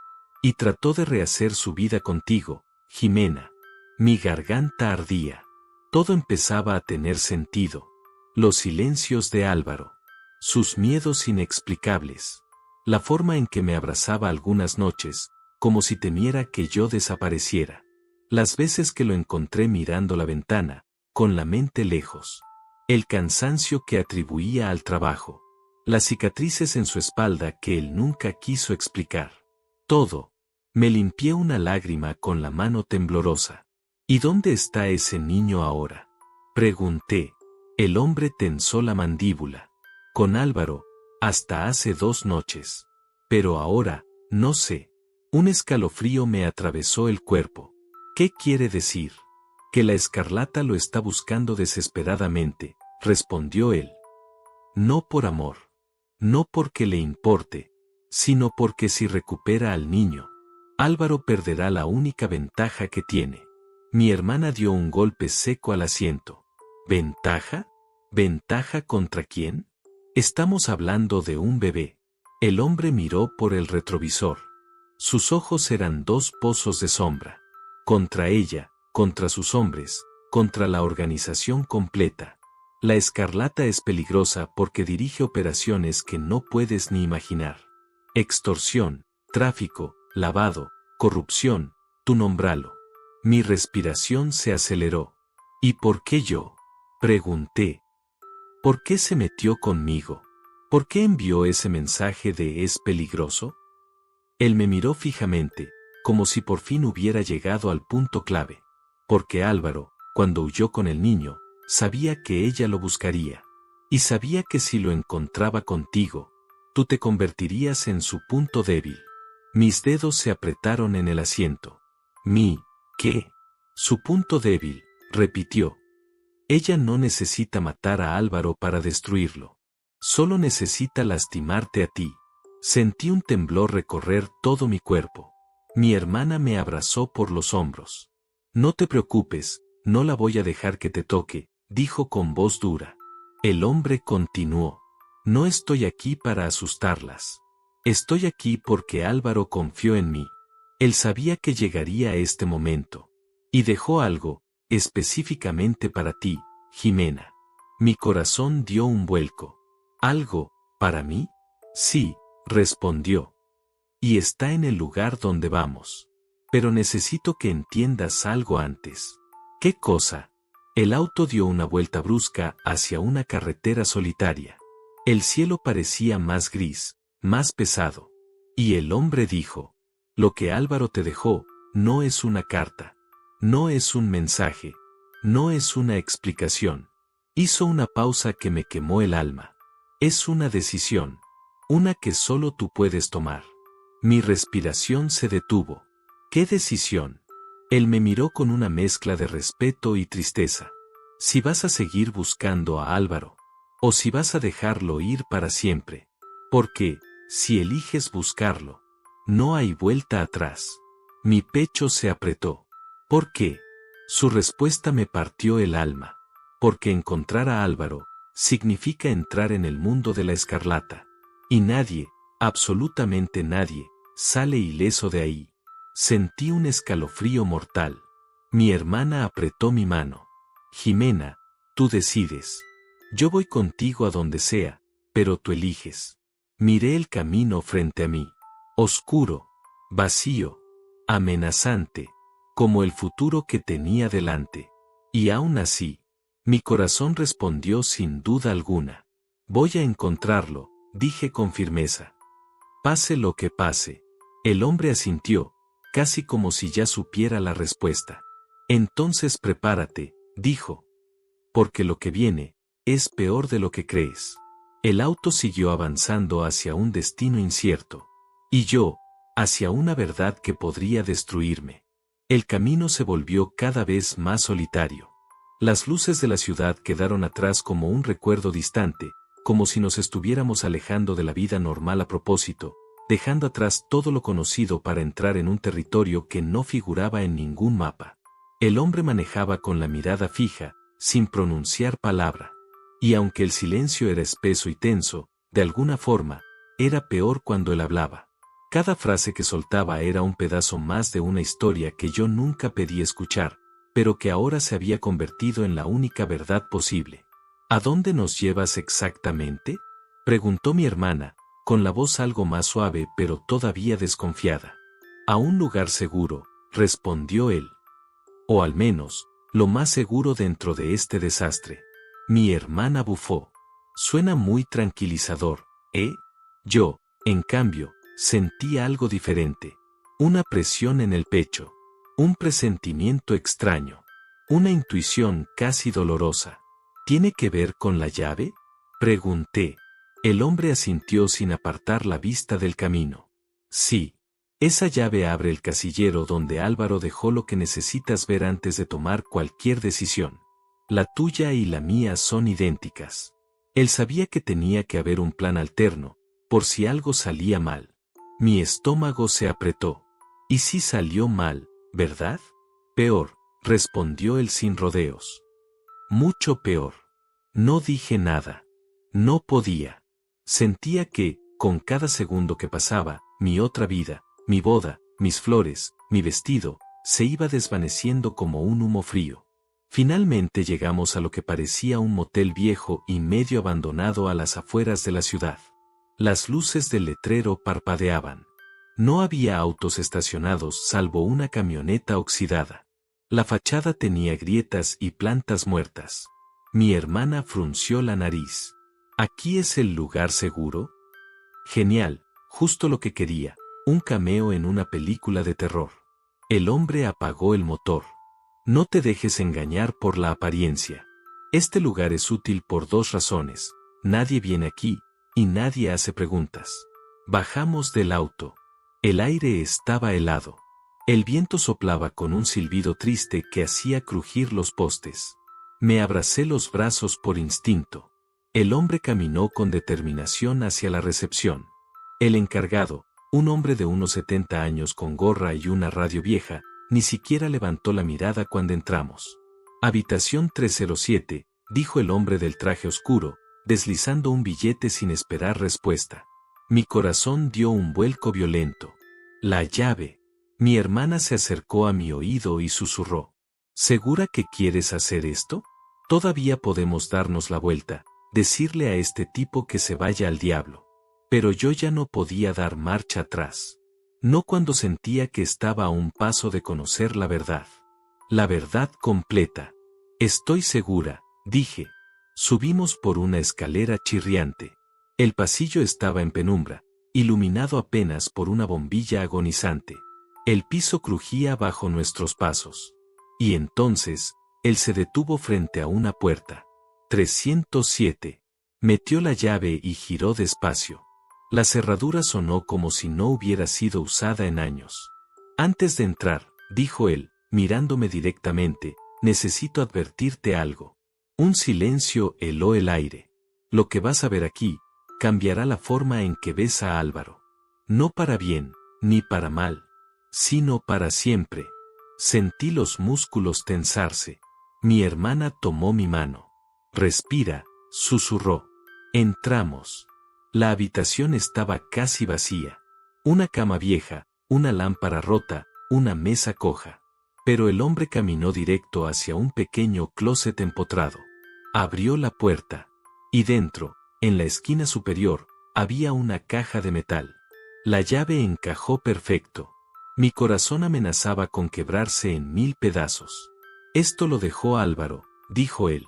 [SPEAKER 1] Y trató de rehacer su vida contigo, Jimena. Mi garganta ardía. Todo empezaba a tener sentido. Los silencios de Álvaro. Sus miedos inexplicables. La forma en que me abrazaba algunas noches, como si temiera que yo desapareciera. Las veces que lo encontré mirando la ventana, con la mente lejos. El cansancio que atribuía al trabajo. Las cicatrices en su espalda que él nunca quiso explicar. Todo. Me limpié una lágrima con la mano temblorosa. ¿Y dónde está ese niño ahora? Pregunté. El hombre tensó la mandíbula. Con Álvaro, hasta hace 2 noches. Pero ahora, no sé. Un escalofrío me atravesó el cuerpo. ¿Qué quiere decir? Que la Escarlata lo está buscando desesperadamente, respondió él. No por amor. No porque le importe, sino porque si recupera al niño, Álvaro perderá la única ventaja que tiene. Mi hermana dio un golpe seco al asiento. ¿Ventaja? ¿Ventaja contra quién? Estamos hablando de un bebé. El hombre miró por el retrovisor. Sus ojos eran 2 pozos de sombra. Contra ella, contra sus hombres, contra la organización completa. La Escarlata es peligrosa porque dirige operaciones que no puedes ni imaginar. Extorsión, tráfico, lavado, corrupción, tú nómbralo. Mi respiración se aceleró. ¿Y por qué yo? Pregunté. ¿Por qué se metió conmigo? ¿Por qué envió ese mensaje de ¿es peligroso? Él me miró fijamente, como si por fin hubiera llegado al punto clave. Porque Álvaro, cuando huyó con el niño, sabía que ella lo buscaría. Y sabía que si lo encontraba contigo, tú te convertirías en su punto débil. Mis dedos se apretaron en el asiento. ¿Qué? Su punto débil, repitió. Ella no necesita matar a Álvaro para destruirlo. Solo necesita lastimarte a ti. Sentí un temblor recorrer todo mi cuerpo. Mi hermana me abrazó por los hombros. No te preocupes, no la voy a dejar que te toque, dijo con voz dura. El hombre continuó. No estoy aquí para asustarlas. Estoy aquí porque Álvaro confió en mí. Él sabía que llegaría este momento. Y dejó algo, específicamente para ti, Jimena. Mi corazón dio un vuelco. ¿Algo, para mí? Sí, respondió. Y está en el lugar donde vamos. Pero necesito que entiendas algo antes. ¿Qué cosa? El auto dio una vuelta brusca hacia una carretera solitaria. El cielo parecía más gris, más pesado. Y el hombre dijo, lo que Álvaro te dejó, no es una carta. No es un mensaje. No es una explicación. Hizo una pausa que me quemó el alma. Es una decisión. Una que solo tú puedes tomar. Mi respiración se detuvo. ¿Qué decisión? Él me miró con una mezcla de respeto y tristeza. Si vas a seguir buscando a Álvaro, o si vas a dejarlo ir para siempre. Porque, si eliges buscarlo, no hay vuelta atrás. Mi pecho se apretó. ¿Por qué? Su respuesta me partió el alma. Porque encontrar a Álvaro significa entrar en el mundo de la Escarlata. Y nadie, absolutamente nadie, sale ileso de ahí. Sentí un escalofrío mortal. Mi hermana apretó mi mano. Jimena, tú decides. Yo voy contigo a donde sea, pero tú eliges. Miré el camino frente a mí. Oscuro, vacío, amenazante, como el futuro que tenía delante. Y aún así, mi corazón respondió sin duda alguna. Voy a encontrarlo, dije con firmeza. Pase lo que pase. El hombre asintió, casi como si ya supiera la respuesta. Entonces prepárate, dijo. Porque lo que viene, es peor de lo que crees. El auto siguió avanzando hacia un destino incierto. Y yo, hacia una verdad que podría destruirme. El camino se volvió cada vez más solitario. Las luces de la ciudad quedaron atrás como un recuerdo distante, como si nos estuviéramos alejando de la vida normal a propósito, dejando atrás todo lo conocido para entrar en un territorio que no figuraba en ningún mapa. El hombre manejaba con la mirada fija, sin pronunciar palabra. Y aunque el silencio era espeso y tenso, de alguna forma, era peor cuando él hablaba. Cada frase que soltaba era un pedazo más de una historia que yo nunca pedí escuchar, pero que ahora se había convertido en la única verdad posible. ¿A dónde nos llevas exactamente?, preguntó mi hermana, con la voz algo más suave pero todavía desconfiada. A un lugar seguro, respondió él. O al menos, lo más seguro dentro de este desastre. Mi hermana bufó. Suena muy tranquilizador, ¿eh? Yo, en cambio, sentí algo diferente. Una presión en el pecho. Un presentimiento extraño. Una intuición casi dolorosa. ¿Tiene que ver con la llave?, pregunté. El hombre asintió sin apartar la vista del camino. Sí. Esa llave abre el casillero donde Álvaro dejó lo que necesitas ver antes de tomar cualquier decisión. La tuya y la mía son idénticas. Él sabía que tenía que haber un plan alterno, por si algo salía mal. Mi estómago se apretó. ¿Y si salió mal, verdad? Peor, respondió él sin rodeos. Mucho peor. No dije nada. No podía. Sentía que, con cada segundo que pasaba, mi otra vida, mi boda, mis flores, mi vestido, se iba desvaneciendo como un humo frío. Finalmente llegamos a lo que parecía un motel viejo y medio abandonado a las afueras de la ciudad. Las luces del letrero parpadeaban. No había autos estacionados salvo una camioneta oxidada. La fachada tenía grietas y plantas muertas. Mi hermana frunció la nariz. ¿Aquí es el lugar seguro? Genial, justo lo que quería, un cameo en una película de terror. El hombre apagó el motor. No te dejes engañar por la apariencia. Este lugar es útil por dos razones. Nadie viene aquí, y nadie hace preguntas. Bajamos del auto. El aire estaba helado. El viento soplaba con un silbido triste que hacía crujir los postes. Me abracé los brazos por instinto. El hombre caminó con determinación hacia la recepción. El encargado, un hombre de unos 70 años con gorra y una radio vieja, ni siquiera levantó la mirada cuando entramos. Habitación 307, dijo el hombre del traje oscuro, deslizando un billete sin esperar respuesta. Mi corazón dio un vuelco violento. La llave. Mi hermana se acercó a mi oído y susurró. ¿Segura que quieres hacer esto? Todavía podemos darnos la vuelta, decirle a este tipo que se vaya al diablo. Pero yo ya no podía dar marcha atrás. No cuando sentía que estaba a un paso de conocer la verdad. La verdad completa. Estoy segura, dije. Subimos por una escalera chirriante. El pasillo estaba en penumbra, iluminado apenas por una bombilla agonizante. El piso crujía bajo nuestros pasos. Y entonces, él se detuvo frente a una puerta. 307. Metió la llave y giró despacio. La cerradura sonó como si no hubiera sido usada en años. Antes de entrar, dijo él, mirándome directamente, necesito advertirte algo. Un silencio heló el aire. Lo que vas a ver aquí, cambiará la forma en que ves a Álvaro. No para bien, ni para mal, sino para siempre. Sentí los músculos tensarse. Mi hermana tomó mi mano. Respira, susurró. Entramos. La habitación estaba casi vacía. Una cama vieja, una lámpara rota, una mesa coja. Pero el hombre caminó directo hacia un pequeño closet empotrado. Abrió la puerta. Y dentro, en la esquina superior, había una caja de metal. La llave encajó perfecto. Mi corazón amenazaba con quebrarse en 1000 pedazos. Esto lo dejó Álvaro, dijo él.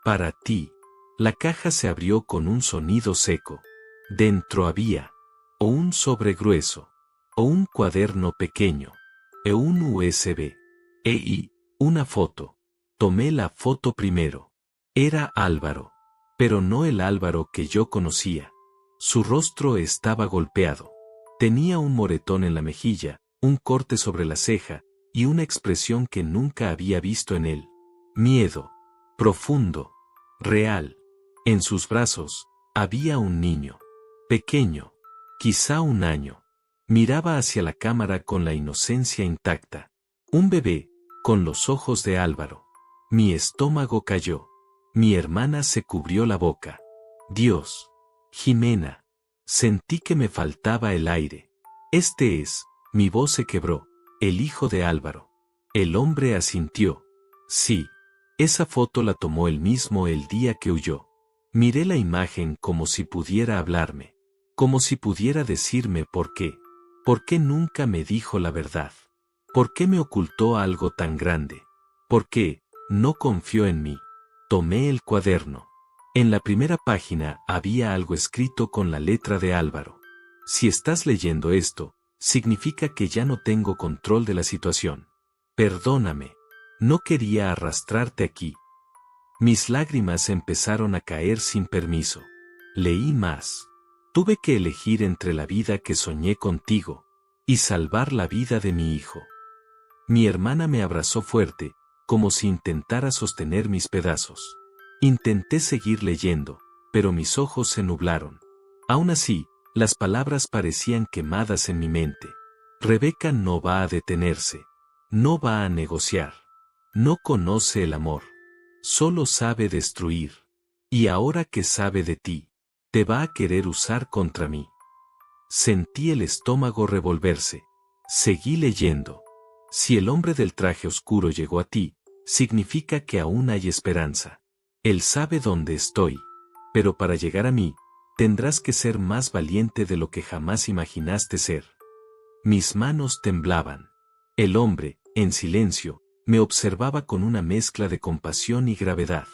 [SPEAKER 1] Para ti. La caja se abrió con un sonido seco. Dentro había, o un sobre grueso, o un cuaderno pequeño, e un USB, y una foto. Tomé la foto primero. Era Álvaro, pero no el Álvaro que yo conocía. Su rostro estaba golpeado. Tenía un moretón en la mejilla, un corte sobre la ceja, y una expresión que nunca había visto en él. Miedo. Profundo. Real. En sus brazos, había un niño. Pequeño. Quizá 1 año. Miraba hacia la cámara con la inocencia intacta. Un bebé, con los ojos de Álvaro. Mi estómago cayó. Mi hermana se cubrió la boca. Dios. Jimena. Sentí que me faltaba el aire. Este es, mi voz se quebró, el hijo de Álvaro. El hombre asintió. Sí. Esa foto la tomó él mismo el día que huyó. Miré la imagen como si pudiera hablarme. Como si pudiera decirme por qué. ¿Por qué nunca me dijo la verdad? ¿Por qué me ocultó algo tan grande? ¿Por qué no confió en mí? Tomé el cuaderno. En la primera página había algo escrito con la letra de Álvaro. Si estás leyendo esto, significa que ya no tengo control de la situación. Perdóname. No quería arrastrarte aquí. Mis lágrimas empezaron a caer sin permiso. Leí más. Tuve que elegir entre la vida que soñé contigo y salvar la vida de mi hijo. Mi hermana me abrazó fuerte, como si intentara sostener mis pedazos. Intenté seguir leyendo, pero mis ojos se nublaron. Aún así, las palabras parecían quemadas en mi mente. Rebeca no va a detenerse. No va a negociar. No conoce el amor. Solo sabe destruir. Y ahora que sabe de ti, te va a querer usar contra mí. Sentí el estómago revolverse. Seguí leyendo. Si el hombre del traje oscuro llegó a ti, significa que aún hay esperanza. Él sabe dónde estoy. Pero para llegar a mí, tendrás que ser más valiente de lo que jamás imaginaste ser. Mis manos temblaban. El hombre, en silencio, me observaba con una mezcla de compasión y gravedad.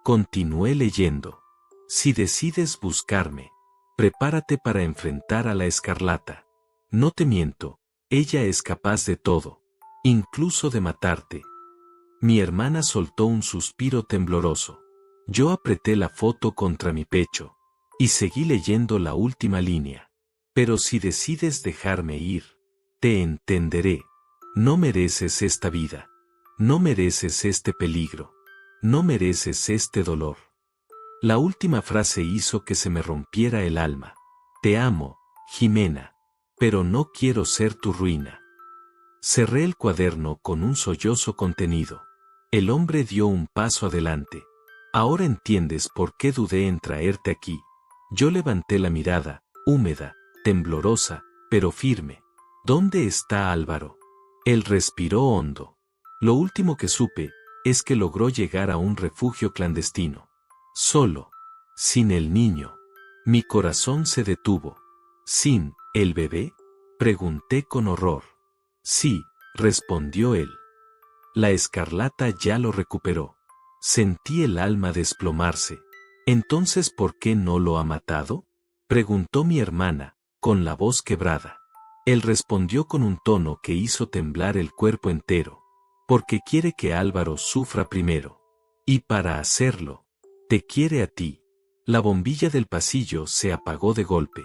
[SPEAKER 1] Continué leyendo. Si decides buscarme, prepárate para enfrentar a la Escarlata. No te miento, ella es capaz de todo, incluso de matarte. Mi hermana soltó un suspiro tembloroso. Yo apreté la foto contra mi pecho y seguí leyendo la última línea. Pero si decides dejarme ir, te entenderé. No mereces esta vida. No mereces este peligro. No mereces este dolor. La última frase hizo que se me rompiera el alma. Te amo, Jimena, pero no quiero ser tu ruina. Cerré el cuaderno con un sollozo contenido. El hombre dio un paso adelante. Ahora entiendes por qué dudé en traerte aquí. Yo levanté la mirada, húmeda, temblorosa, pero firme. ¿Dónde está Álvaro? Él respiró hondo. Lo último que supe es que logró llegar a un refugio clandestino. Solo. Sin el niño. Mi corazón se detuvo. ¿Sin el bebé? Pregunté con horror. Sí, respondió él. La Escarlata ya lo recuperó. Sentí el alma desplomarse. ¿Entonces por qué no lo ha matado? Preguntó mi hermana, con la voz quebrada. Él respondió con un tono que hizo temblar el cuerpo entero. Porque quiere que Álvaro sufra primero. Y para hacerlo, te quiere a ti. La bombilla del pasillo se apagó de golpe.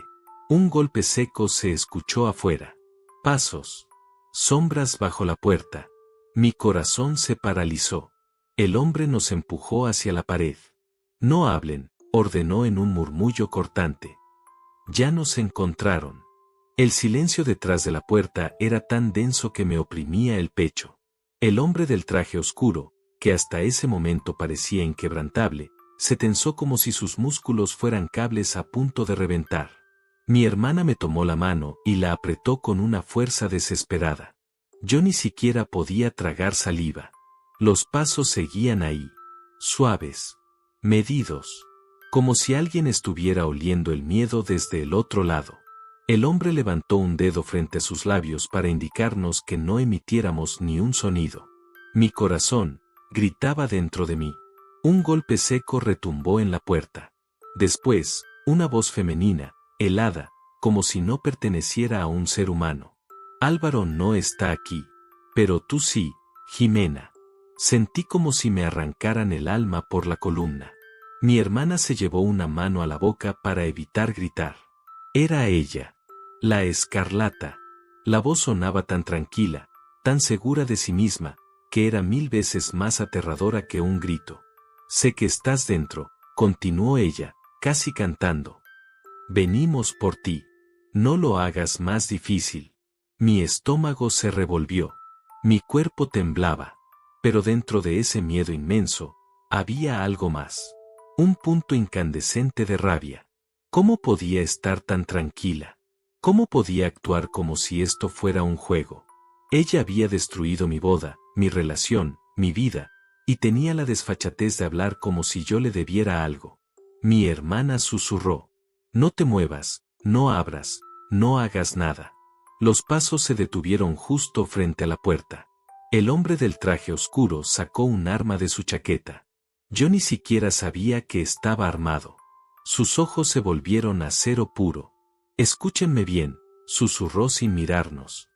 [SPEAKER 1] Un golpe seco se escuchó afuera. Pasos. Sombras bajo la puerta. Mi corazón se paralizó. El hombre nos empujó hacia la pared. No hablen, ordenó en un murmullo cortante. Ya nos encontraron. El silencio detrás de la puerta era tan denso que me oprimía el pecho. El hombre del traje oscuro, que hasta ese momento parecía inquebrantable, se tensó como si sus músculos fueran cables a punto de reventar. Mi hermana me tomó la mano y la apretó con una fuerza desesperada. Yo ni siquiera podía tragar saliva. Los pasos seguían ahí, suaves, medidos, como si alguien estuviera oliendo el miedo desde el otro lado. El hombre levantó un dedo frente a sus labios para indicarnos que no emitiéramos ni un sonido. Mi corazón gritaba dentro de mí. Un golpe seco retumbó en la puerta. Después, una voz femenina, helada, como si no perteneciera a un ser humano. Álvaro no está aquí. Pero tú sí, Jimena. Sentí como si me arrancaran el alma por la columna. Mi hermana se llevó una mano a la boca para evitar gritar. Era ella. La Escarlata. La voz sonaba tan tranquila, tan segura de sí misma, que era 1000 veces más aterradora que un grito. Sé que estás dentro, continuó ella, casi cantando. Venimos por ti. No lo hagas más difícil. Mi estómago se revolvió. Mi cuerpo temblaba. Pero dentro de ese miedo inmenso, había algo más. Un punto incandescente de rabia. ¿Cómo podía estar tan tranquila? ¿Cómo podía actuar como si esto fuera un juego? Ella había destruido mi boda, mi relación, mi vida, y tenía la desfachatez de hablar como si yo le debiera algo. Mi hermana susurró. No te muevas, no abras, no hagas nada. Los pasos se detuvieron justo frente a la puerta. El hombre del traje oscuro sacó un arma de su chaqueta. Yo ni siquiera sabía que estaba armado. Sus ojos se volvieron acero puro. Escúchenme bien, susurró sin mirarnos.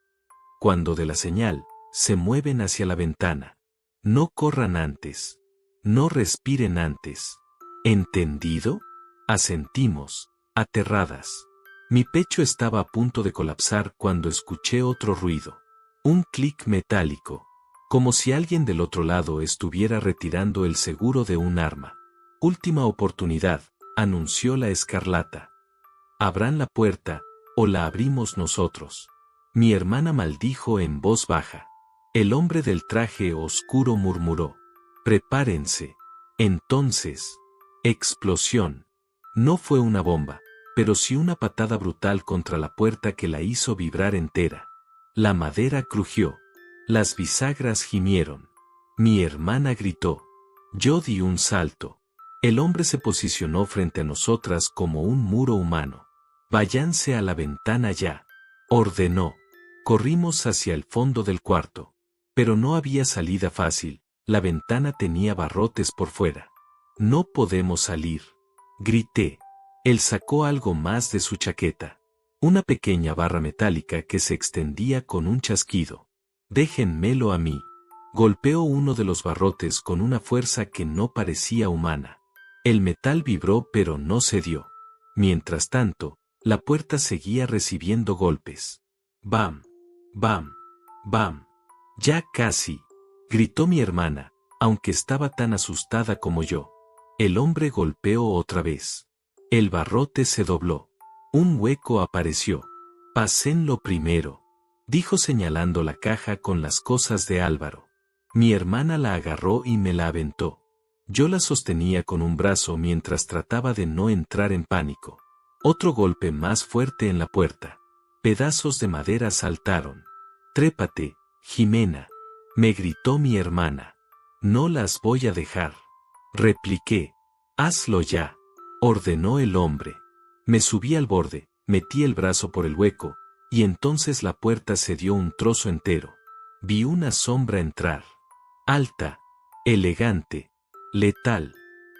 [SPEAKER 1] Cuando dé la señal, se mueven hacia la ventana. No corran antes. No respiren antes. ¿Entendido? Asentimos, aterradas. Mi pecho estaba a punto de colapsar cuando escuché otro ruido. Un clic metálico. Como si alguien del otro lado estuviera retirando el seguro de un arma. Última oportunidad, anunció la Escarlata. Abran la puerta, o la abrimos nosotros. Mi hermana maldijo en voz baja. El hombre del traje oscuro murmuró. Prepárense. Entonces. Explosión. No fue una bomba, pero sí una patada brutal contra la puerta que la hizo vibrar entera. La madera crujió. Las bisagras gimieron. Mi hermana gritó. Yo di un salto. El hombre se posicionó frente a nosotras como un muro humano. Váyanse a la ventana ya. Ordenó. Corrimos hacia el fondo del cuarto. Pero no había salida fácil, la ventana tenía barrotes por fuera. No podemos salir. Grité. Él sacó algo más de su chaqueta. Una pequeña barra metálica que se extendía con un chasquido. Déjenmelo a mí. Golpeó uno de los barrotes con una fuerza que no parecía humana. El metal vibró pero no cedió. Mientras tanto, la puerta seguía recibiendo golpes. ¡Bam! ¡Bam! ¡Bam! Ya casi, gritó mi hermana, aunque estaba tan asustada como yo. El hombre golpeó otra vez. El barrote se dobló. Un hueco apareció. Pásenlo primero, dijo señalando la caja con las cosas de Álvaro. Mi hermana la agarró y me la aventó. Yo la sostenía con un brazo mientras trataba de no entrar en pánico. Otro golpe más fuerte en la puerta. Pedazos de madera saltaron. Trépate, Jimena, me gritó mi hermana. No las voy a dejar. Repliqué. Hazlo ya, ordenó el hombre. Me subí al borde, metí el brazo por el hueco, y entonces la puerta se dio un trozo entero. Vi una sombra entrar. Alta, elegante, letal.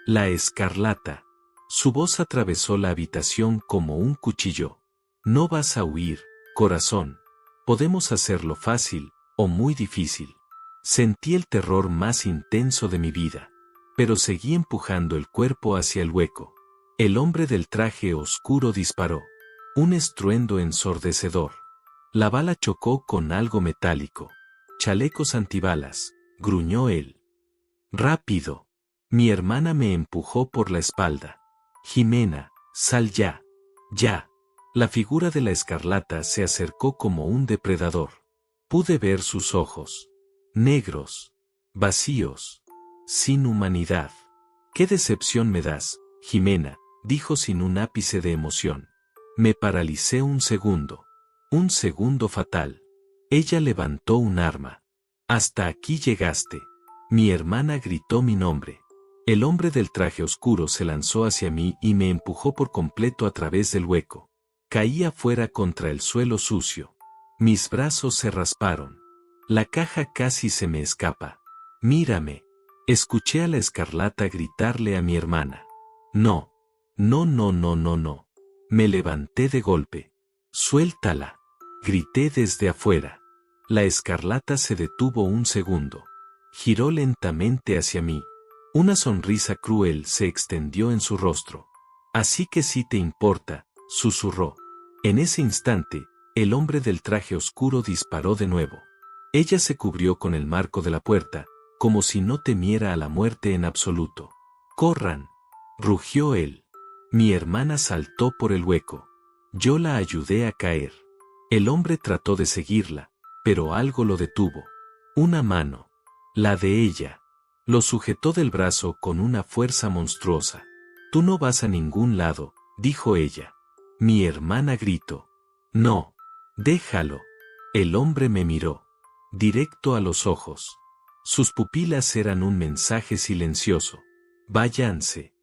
[SPEAKER 1] La Escarlata. Su voz atravesó la habitación como un cuchillo. No vas a huir, corazón. Podemos hacerlo fácil, o muy difícil. Sentí el terror más intenso de mi vida. Pero seguí empujando el cuerpo hacia el hueco. El hombre del traje oscuro disparó. Un estruendo ensordecedor. La bala chocó con algo metálico. Chalecos antibalas, gruñó él. Rápido. Mi hermana me empujó por la espalda. Jimena, sal ya. Ya. La figura de la Escarlata se acercó como un depredador. Pude ver sus ojos. Negros. Vacíos. Sin humanidad. ¡Qué decepción me das, Jimena!, dijo sin un ápice de emoción. Me paralicé un segundo. Un segundo fatal. Ella levantó un arma. Hasta aquí llegaste. Mi hermana gritó mi nombre. El hombre del traje oscuro se lanzó hacia mí y me empujó por completo a través del hueco. Caí afuera contra el suelo sucio. Mis brazos se rasparon. La caja casi se me escapa. Mírame. Escuché a la Escarlata gritarle a mi hermana. No. No, no, no, no, no. Me levanté de golpe. Suéltala. Grité desde afuera. La Escarlata se detuvo un segundo. Giró lentamente hacia mí. Una sonrisa cruel se extendió en su rostro. Así que si te importa, susurró. En ese instante, el hombre del traje oscuro disparó de nuevo. Ella se cubrió con el marco de la puerta, como si no temiera a la muerte en absoluto. ¡Corran!, rugió él. Mi hermana saltó por el hueco. Yo la ayudé a caer. El hombre trató de seguirla, pero algo lo detuvo. Una mano. La de ella. Lo sujetó del brazo con una fuerza monstruosa. Tú no vas a ningún lado, dijo ella. Mi hermana gritó. No. Déjalo. El hombre me miró. Directo a los ojos. Sus pupilas eran un mensaje silencioso. Váyanse.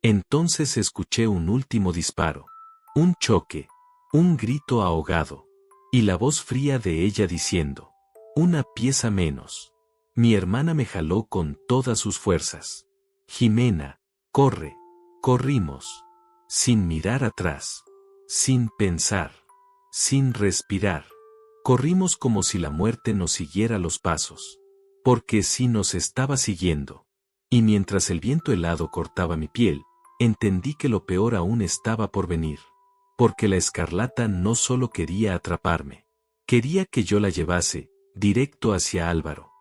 [SPEAKER 1] Entonces escuché un último disparo. Un choque. Un grito ahogado. Y la voz fría de ella diciendo. Una pieza menos. Mi hermana me jaló con todas sus fuerzas. Jimena, corre. Corrimos. Sin mirar atrás. Sin pensar. Sin respirar. Corrimos como si la muerte nos siguiera los pasos. Porque sí nos estaba siguiendo. Y mientras el viento helado cortaba mi piel, entendí que lo peor aún estaba por venir. Porque la Escarlata no solo quería atraparme. Quería que yo la llevase, directo hacia Álvaro.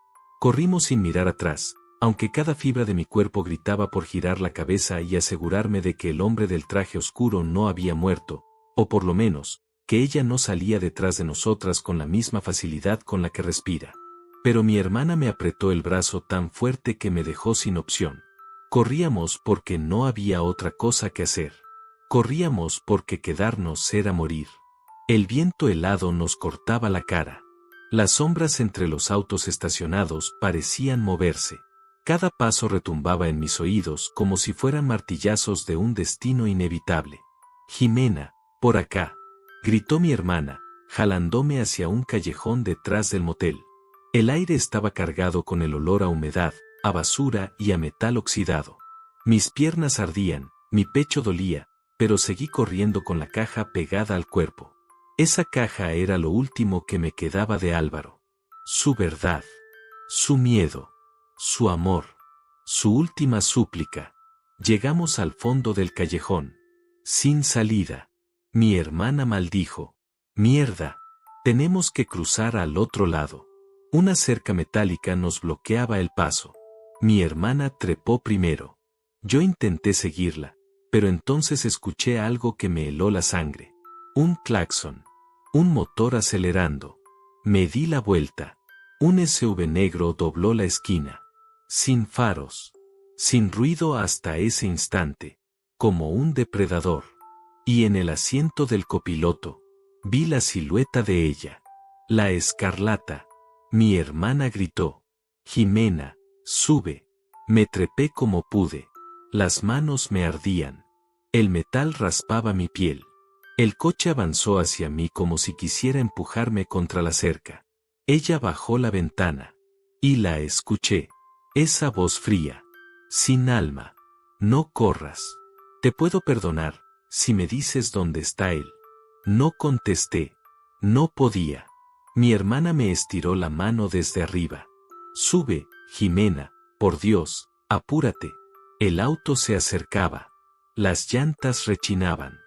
[SPEAKER 1] Corrimos sin mirar atrás, aunque cada fibra de mi cuerpo gritaba por girar la cabeza y asegurarme de que el hombre del traje oscuro no había muerto, o por lo menos, que ella no salía detrás de nosotras con la misma facilidad con la que respira. Pero mi hermana me apretó el brazo tan fuerte que me dejó sin opción. Corríamos porque no había otra cosa que hacer. Corríamos porque quedarnos era morir. El viento helado nos cortaba la cara. Las sombras entre los autos estacionados parecían moverse. Cada paso retumbaba en mis oídos como si fueran martillazos de un destino inevitable. Jimena, por acá, gritó mi hermana, jalándome hacia un callejón detrás del motel. El aire estaba cargado con el olor a humedad, a basura y a metal oxidado. Mis piernas ardían, mi pecho dolía, pero seguí corriendo con la caja pegada al cuerpo. Esa caja era lo último que me quedaba de Álvaro. Su verdad. Su miedo. Su amor. Su última súplica. Llegamos al fondo del callejón. Sin salida. Mi hermana maldijo. Mierda. Tenemos que cruzar al otro lado. Una cerca metálica nos bloqueaba el paso. Mi hermana trepó primero. Yo intenté seguirla, pero entonces escuché algo que me heló la sangre. Un claxon. Un motor acelerando. Me di la vuelta. Un SUV negro dobló la esquina. Sin faros. Sin ruido hasta ese instante. Como un depredador. Y en el asiento del copiloto, vi la silueta de ella. La Escarlata. Mi hermana gritó. Jimena, sube. Me trepé como pude. Las manos me ardían. El metal raspaba mi piel. El coche avanzó hacia mí como si quisiera empujarme contra la cerca. Ella bajó la ventana. Y la escuché. Esa voz fría. Sin alma. No corras. Te puedo perdonar, si me dices dónde está él. No contesté. No podía. Mi hermana me estiró la mano desde arriba. Sube, Jimena, por Dios, apúrate. El auto se acercaba. Las llantas rechinaban.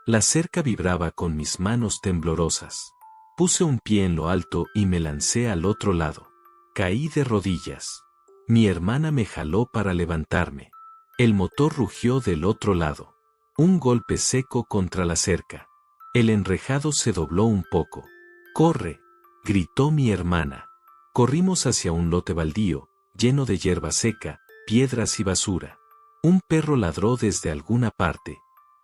[SPEAKER 1] La cerca vibraba con mis manos temblorosas. Puse un pie en lo alto y me lancé al otro lado. Caí de rodillas. Mi hermana me jaló para levantarme. El motor rugió del otro lado. Un golpe seco contra la cerca. El enrejado se dobló un poco. ¡Corre!, gritó mi hermana. Corrimos hacia un lote baldío, lleno de hierba seca, piedras y basura. Un perro ladró desde alguna parte.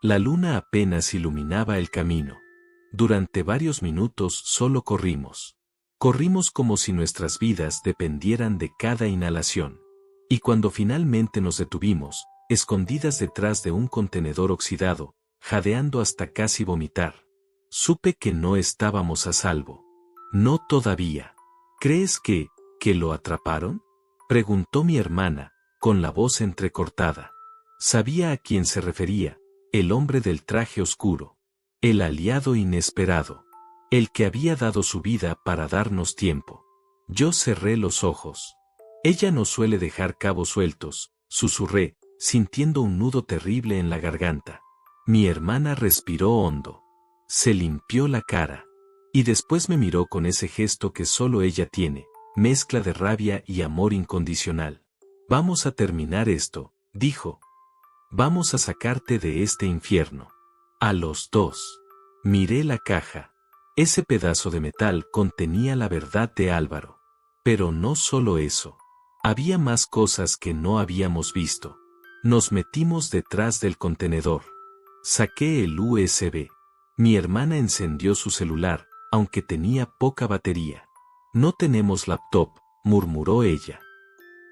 [SPEAKER 1] La luna apenas iluminaba el camino. Durante varios minutos solo corrimos. Corrimos como si nuestras vidas dependieran de cada inhalación. Y cuando finalmente nos detuvimos, escondidas detrás de un contenedor oxidado, jadeando hasta casi vomitar, supe que no estábamos a salvo. No todavía. ¿Crees que lo atraparon? Preguntó mi hermana, con la voz entrecortada. Sabía a quién se refería, el hombre del traje oscuro, el aliado inesperado, el que había dado su vida para darnos tiempo. Yo cerré los ojos. Ella no suele dejar cabos sueltos, susurré, sintiendo un nudo terrible en la garganta. Mi hermana respiró hondo. Se limpió la cara. Y después me miró con ese gesto que solo ella tiene, mezcla de rabia y amor incondicional. Vamos a terminar esto, dijo. Vamos a sacarte de este infierno. A los dos. Miré la caja. Ese pedazo de metal contenía la verdad de Álvaro. Pero no solo eso. Había más cosas que no habíamos visto. Nos metimos detrás del contenedor. Saqué el USB. Mi hermana encendió su celular, aunque tenía poca batería. No tenemos laptop, murmuró ella.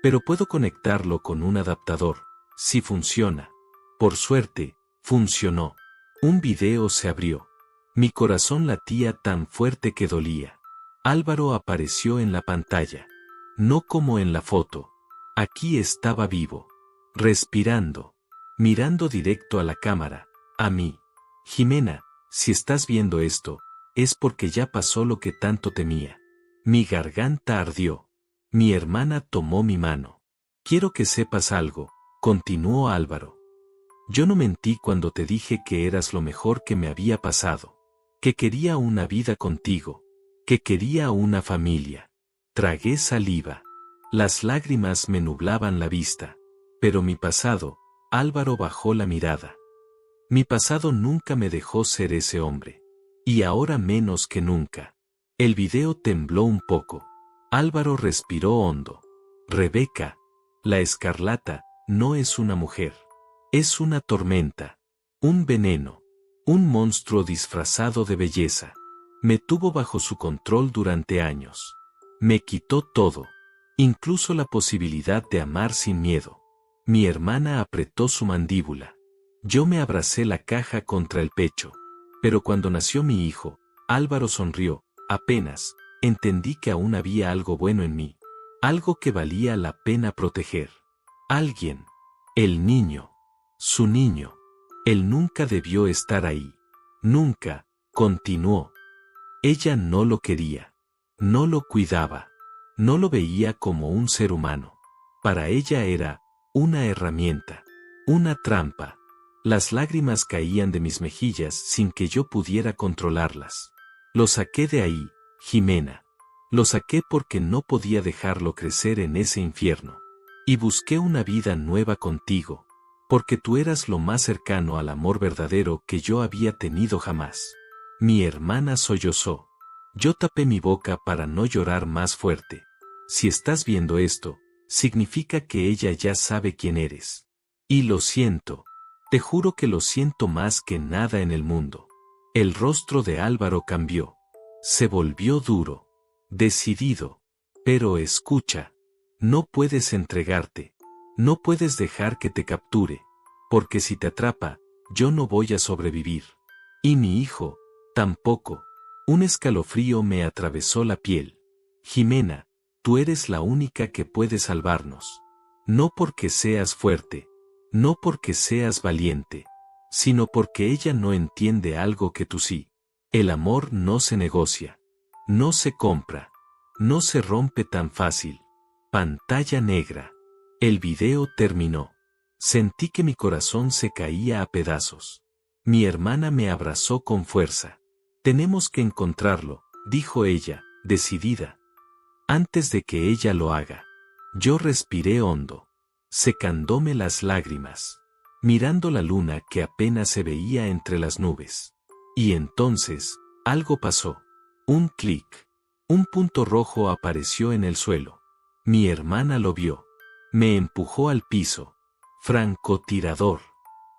[SPEAKER 1] Pero puedo conectarlo con un adaptador, si funciona. Por suerte, funcionó. Un video se abrió. Mi corazón latía tan fuerte que dolía. Álvaro apareció en la pantalla. No como en la foto. Aquí estaba vivo. Respirando. Mirando directo a la cámara. A mí. Jimena, si estás viendo esto, es porque ya pasó lo que tanto temía. Mi garganta ardió. Mi hermana tomó mi mano. Quiero que sepas algo, continuó Álvaro. Yo no mentí cuando te dije que eras lo mejor que me había pasado. Que quería una vida contigo. Que quería una familia. Tragué saliva. Las lágrimas me nublaban la vista. Pero mi pasado, Álvaro bajó la mirada. Mi pasado nunca me dejó ser ese hombre. Y ahora menos que nunca. El video tembló un poco. Álvaro respiró hondo. Rebeca, la escarlata, no es una mujer. Es una tormenta. Un veneno. Un monstruo disfrazado de belleza. Me tuvo bajo su control durante años. Me quitó todo. Incluso la posibilidad de amar sin miedo. Mi hermana apretó su mandíbula. Yo me abracé la caja contra el pecho. Pero cuando nació mi hijo, Álvaro sonrió. Apenas, entendí que aún había algo bueno en mí. Algo que valía la pena proteger. Alguien. El niño. Su niño. Él nunca debió estar ahí. Nunca, continuó. Ella no lo quería. No lo cuidaba. No lo veía como un ser humano. Para ella era una herramienta. Una trampa. Las lágrimas caían de mis mejillas sin que yo pudiera controlarlas. Lo saqué de ahí, Jimena. Lo saqué porque no podía dejarlo crecer en ese infierno. Y busqué una vida nueva contigo, porque tú eras lo más cercano al amor verdadero que yo había tenido jamás. Mi hermana sollozó. Yo tapé mi boca para no llorar más fuerte. Si estás viendo esto, significa que ella ya sabe quién eres. Y lo siento. Te juro que lo siento más que nada en el mundo. El rostro de Álvaro cambió. Se volvió duro. Decidido. Pero escucha. No puedes entregarte. No puedes dejar que te capture. Porque si te atrapa, yo no voy a sobrevivir. Y mi hijo, tampoco. Un escalofrío me atravesó la piel. Jimena, tú eres la única que puede salvarnos. No porque seas fuerte. No porque seas valiente. Sino porque ella no entiende algo que tú sí. El amor no se negocia. No se compra. No se rompe tan fácil. Pantalla negra. El video terminó. Sentí que mi corazón se caía a pedazos. Mi hermana me abrazó con fuerza. Tenemos que encontrarlo, dijo ella, decidida. Antes de que ella lo haga. Yo respiré hondo. Secándome las lágrimas. Mirando la luna que apenas se veía entre las nubes. Y entonces, algo pasó. Un clic. Un punto rojo apareció en el suelo. Mi hermana lo vio. Me empujó al piso. Francotirador.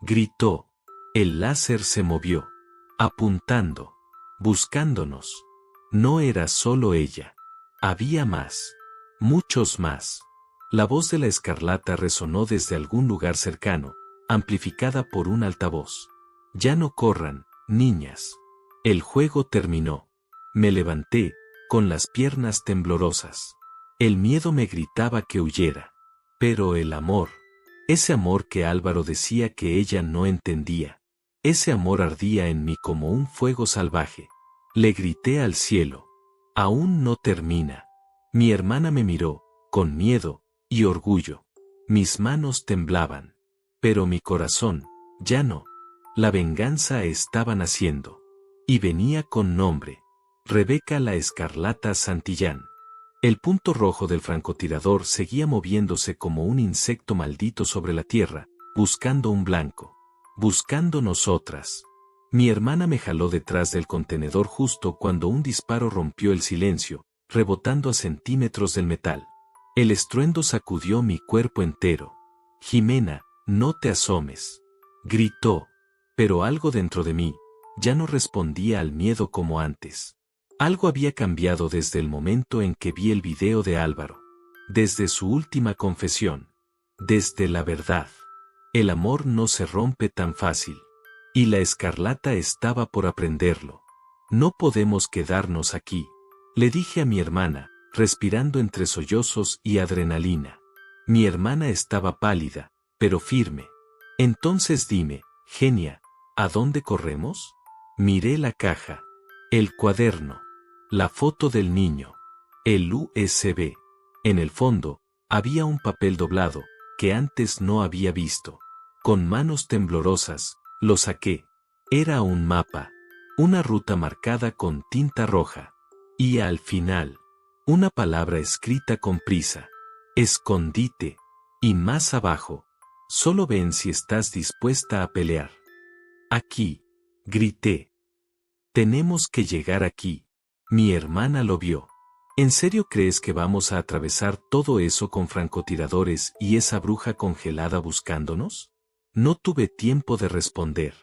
[SPEAKER 1] Gritó. El láser se movió. Apuntando. Buscándonos. No era solo ella. Había más. Muchos más. La voz de la Escarlata resonó desde algún lugar cercano, amplificada por un altavoz. Ya no corran, niñas. El juego terminó. Me levanté, con las piernas temblorosas. El miedo me gritaba que huyera. Pero el amor, ese amor que Álvaro decía que ella no entendía, ese amor ardía en mí como un fuego salvaje. Le grité al cielo. Aún no termina. Mi hermana me miró, con miedo y orgullo. Mis manos temblaban. Pero mi corazón, ya no. La venganza estaba naciendo. Y venía con nombre. Rebeca la Escarlata Santillán. El punto rojo del francotirador seguía moviéndose como un insecto maldito sobre la tierra, buscando un blanco. Buscando nosotras. Mi hermana me jaló detrás del contenedor justo cuando un disparo rompió el silencio, rebotando a centímetros del metal. El estruendo sacudió mi cuerpo entero. Jimena, no te asomes. Gritó. Pero algo dentro de mí, ya no respondía al miedo como antes. Algo había cambiado desde el momento en que vi el video de Álvaro. Desde su última confesión. Desde la verdad. El amor no se rompe tan fácil. Y la Escarlata estaba por aprenderlo. No podemos quedarnos aquí, le dije a mi hermana, respirando entre sollozos y adrenalina. Mi hermana estaba pálida, pero firme. Entonces dime, Genia, ¿a dónde corremos? Miré la caja, el cuaderno, la foto del niño, el USB. En el fondo, había un papel doblado, que antes no había visto. Con manos temblorosas, lo saqué. Era un mapa, una ruta marcada con tinta roja. Y al final, una palabra escrita con prisa. Escondite. Y más abajo, solo ven si estás dispuesta a pelear. Aquí, grité. Tenemos que llegar aquí. Mi hermana lo vio. ¿En serio crees que vamos a atravesar todo eso con francotiradores y esa bruja congelada buscándonos? No tuve tiempo de responder.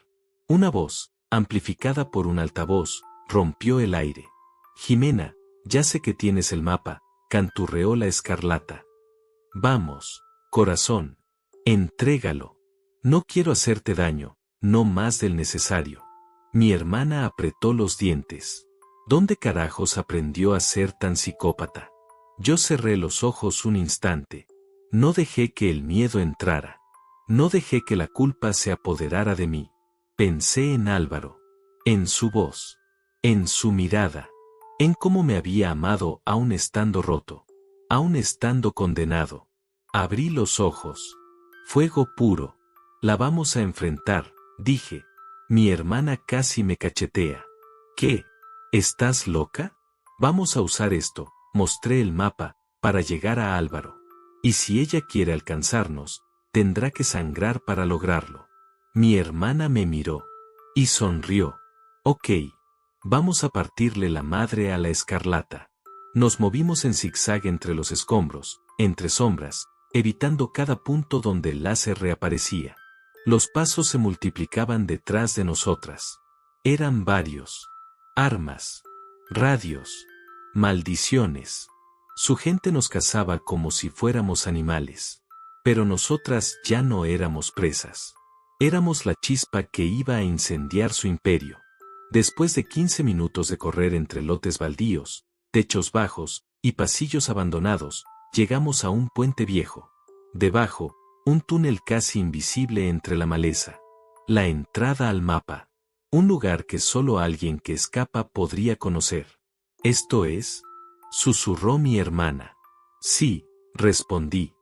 [SPEAKER 1] Una voz, amplificada por un altavoz, rompió el aire. Jimena, ya sé que tienes el mapa, canturreó la Escarlata. Vamos, corazón, entrégalo. No quiero hacerte daño, no más del necesario. Mi hermana apretó los dientes. ¿Dónde carajos aprendió a ser tan psicópata? Yo cerré los ojos un instante. No dejé que el miedo entrara. No dejé que la culpa se apoderara de mí. Pensé en Álvaro, en su voz, en su mirada, en cómo me había amado aún estando roto, aún estando condenado. Abrí los ojos. Fuego puro. La vamos a enfrentar, dije. Mi hermana casi me cachetea. ¿Qué? ¿Estás loca? Vamos a usar esto, mostré el mapa, para llegar a Álvaro. Y si ella quiere alcanzarnos, tendrá que sangrar para lograrlo. Mi hermana me miró. Y sonrió. Ok. Vamos a partirle la madre a la Escarlata. Nos movimos en zigzag entre los escombros, entre sombras, evitando cada punto donde el láser reaparecía. Los pasos se multiplicaban detrás de nosotras. Eran varios. Armas. Radios. Maldiciones. Su gente nos cazaba como si fuéramos animales. Pero nosotras ya no éramos presas. Éramos la chispa que iba a incendiar su imperio. Después de 15 minutos de correr entre lotes baldíos, techos bajos y pasillos abandonados, llegamos a un puente viejo. Debajo, un túnel casi invisible entre la maleza. La entrada al mapa. Un lugar que solo alguien que escapa podría conocer. ¿Esto es? Susurró mi hermana. Sí, respondí.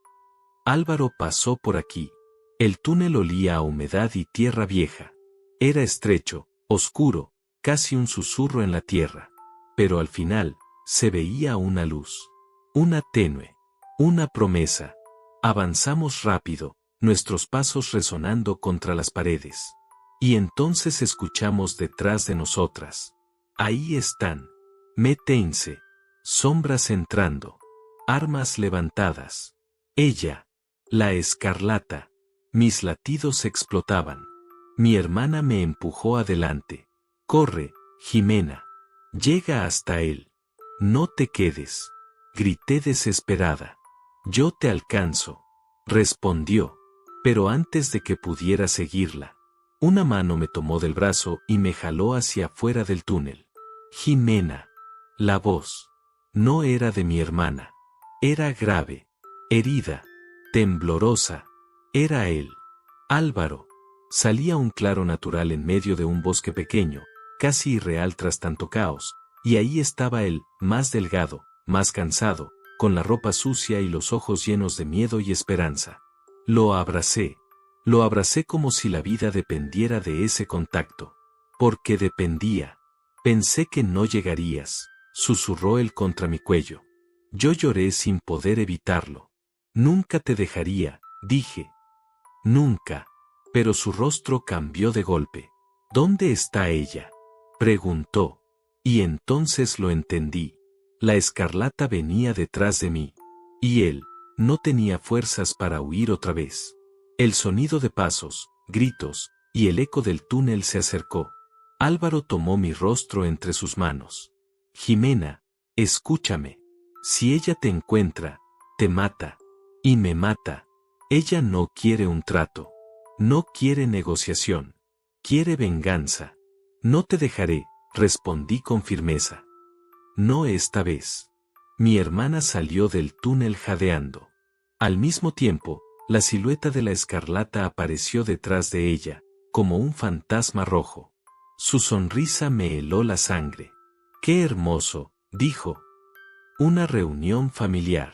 [SPEAKER 1] Álvaro pasó por aquí. El túnel olía a humedad y tierra vieja. Era estrecho, oscuro, casi un susurro en la tierra. Pero al final, se veía una luz. Una tenue. Una promesa. Avanzamos rápido, nuestros pasos resonando contra las paredes. Y entonces escuchamos detrás de nosotras. Ahí están. Métense. Sombras entrando. Armas levantadas. Ella. La Escarlata. Mis latidos explotaban. Mi hermana me empujó adelante. Corre, Jimena. Llega hasta él. No te quedes. Grité desesperada. Yo te alcanzo, respondió. Pero antes de que pudiera seguirla, una mano me tomó del brazo y me jaló hacia afuera del túnel. Jimena. La voz. No era de mi hermana. Era grave, herida, temblorosa. Era él. Álvaro. Salía un claro natural en medio de un bosque pequeño, casi irreal tras tanto caos, y ahí estaba él, más delgado, más cansado, con la ropa sucia y los ojos llenos de miedo y esperanza. Lo abracé como si la vida dependiera de ese contacto. Porque dependía. Pensé que no llegarías, susurró él contra mi cuello. Yo lloré sin poder evitarlo. Nunca te dejaría, dije. Nunca. Pero su rostro cambió de golpe. ¿Dónde está ella?, preguntó. Y entonces lo entendí. La escarlata venía detrás de mí. Y él no tenía fuerzas para huir otra vez. El sonido de pasos, gritos, y el eco del túnel se acercó. Álvaro tomó mi rostro entre sus manos. Jimena, escúchame. Si ella te encuentra, te mata. Y me mata. Ella no quiere un trato. No quiere negociación. Quiere venganza. No te dejaré, respondí con firmeza. No esta vez. Mi hermana salió del túnel jadeando. Al mismo tiempo, la silueta de la escarlata apareció detrás de ella, como un fantasma rojo. Su sonrisa me heló la sangre. ¡Qué hermoso!, dijo. Una reunión familiar.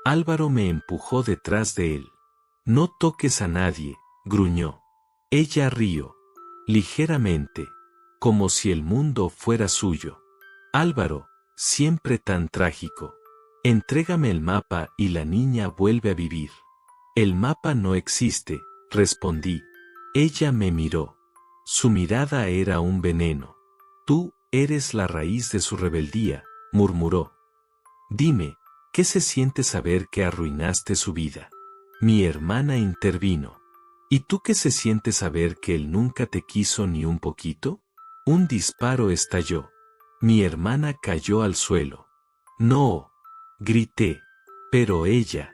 [SPEAKER 1] Álvaro me empujó detrás de él. No toques a nadie, gruñó. Ella rió. Ligeramente. Como si el mundo fuera suyo. Álvaro, siempre tan trágico. Entrégame el mapa y la niña vuelve a vivir. El mapa no existe, respondí. Ella me miró. Su mirada era un veneno. Tú eres la raíz de su rebeldía, murmuró. Dime, ¿qué se siente saber que arruinaste su vida? Mi hermana intervino. ¿Y tú qué se siente saber que él nunca te quiso ni un poquito? Un disparo estalló. Mi hermana cayó al suelo. No, grité. Pero ella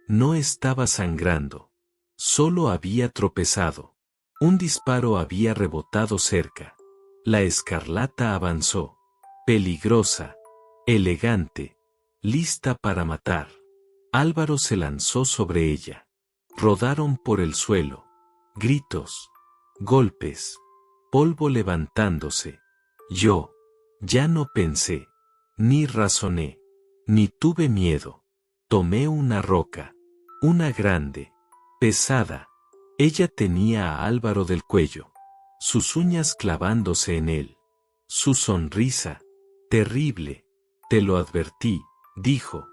[SPEAKER 1] no estaba sangrando. Solo había tropezado. Un disparo había rebotado cerca. La escarlata avanzó. Peligrosa. Elegante. Lista para matar. Álvaro se lanzó sobre ella. Rodaron por el suelo. Gritos. Golpes. Polvo levantándose. Yo ya no pensé. Ni razoné. Ni tuve miedo. Tomé una roca. Una grande. Pesada. Ella tenía a Álvaro del cuello. Sus uñas clavándose en él. Su sonrisa. Terrible. Te lo advertí, dijo.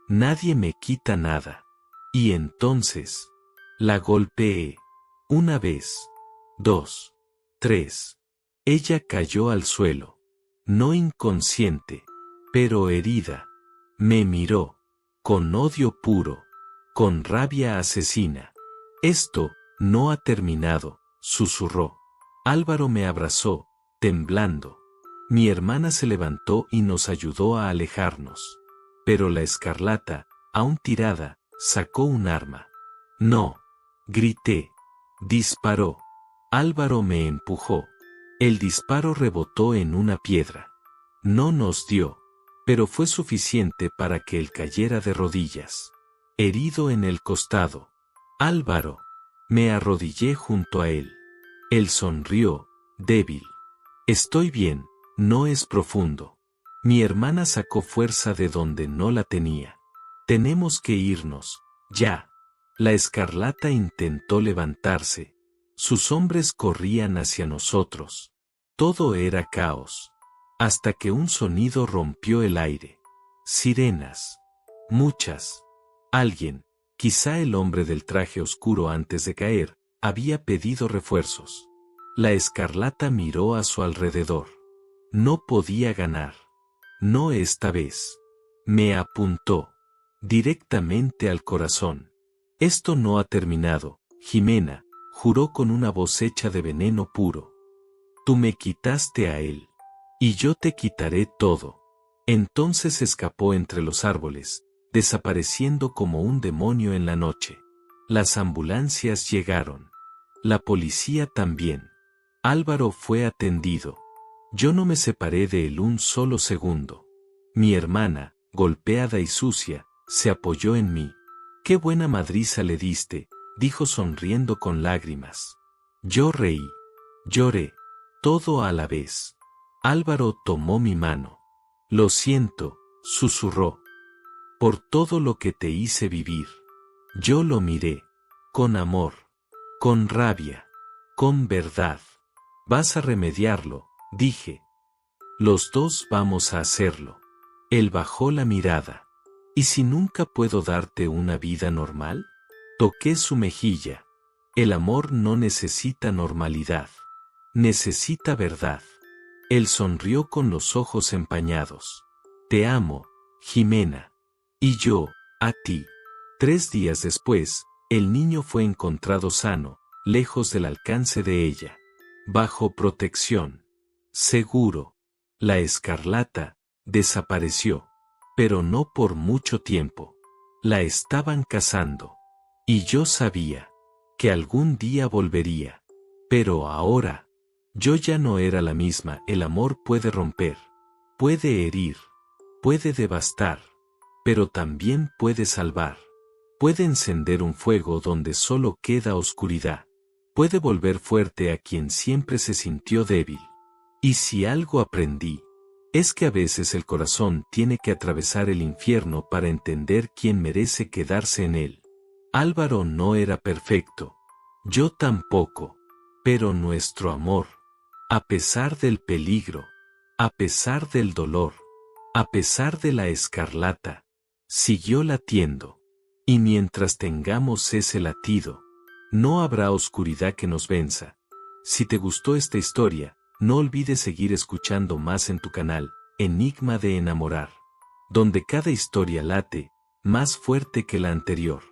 [SPEAKER 1] Nadie me quita nada. Y entonces la golpeé. Una vez. 2. 3. Ella cayó al suelo. No inconsciente, pero herida. Me miró. Con odio puro. Con rabia asesina. Esto no ha terminado, susurró. Álvaro me abrazó, temblando. Mi hermana se levantó y nos ayudó a alejarnos. Pero la escarlata, aún tirada, sacó un arma. No. Grité. Disparó. Álvaro me empujó. El disparo rebotó en una piedra. No nos dio, pero fue suficiente para que él cayera de rodillas. Herido en el costado. Álvaro. Me arrodillé junto a él. Él sonrió, débil. Estoy bien, no es profundo. Mi hermana sacó fuerza de donde no la tenía. Tenemos que irnos, ya. La escarlata intentó levantarse. Sus hombres corrían hacia nosotros. Todo era caos. Hasta que un sonido rompió el aire. Sirenas. Muchas. Alguien, quizá el hombre del traje oscuro antes de caer, había pedido refuerzos. La escarlata miró a su alrededor. No podía ganar. No esta vez. Me apuntó. Directamente al corazón. Esto no ha terminado, Jimena, juró con una voz hecha de veneno puro. Tú me quitaste a él. Y yo te quitaré todo. Entonces escapó entre los árboles, desapareciendo como un demonio en la noche. Las ambulancias llegaron. La policía también. Álvaro fue atendido. Yo no me separé de él un solo segundo. Mi hermana, golpeada y sucia, se apoyó en mí. «Qué buena madriza le diste», dijo sonriendo con lágrimas. Yo reí. Lloré. Todo a la vez. Álvaro tomó mi mano. «Lo siento», susurró, «por todo lo que te hice vivir». Yo lo miré. Con amor. Con rabia. Con verdad. «Vas a remediarlo», dije. «Los dos vamos a hacerlo». Él bajó la mirada. «¿Y si nunca puedo darte una vida normal?». Toqué su mejilla. «El amor no necesita normalidad. Necesita verdad». Él sonrió con los ojos empañados. «Te amo, Jimena». «Y yo, a ti». 3 días después, el niño fue encontrado sano, lejos del alcance de ella. Bajo protección. Seguro. La escarlata desapareció. Pero no por mucho tiempo. La estaban cazando. Y yo sabía que algún día volvería. Pero ahora, yo ya no era la misma. El amor puede romper, puede herir, puede devastar, pero también puede salvar. Puede encender un fuego donde solo queda oscuridad. Puede volver fuerte a quien siempre se sintió débil. Y si algo aprendí, es que a veces el corazón tiene que atravesar el infierno para entender quién merece quedarse en él. Álvaro no era perfecto. Yo tampoco. Pero nuestro amor, a pesar del peligro, a pesar del dolor, a pesar de la escarlata, siguió latiendo. Y mientras tengamos ese latido, no habrá oscuridad que nos venza. Si te gustó esta historia, no olvides seguir escuchando más en tu canal, Enigma de Enamorar, donde cada historia late más fuerte que la anterior.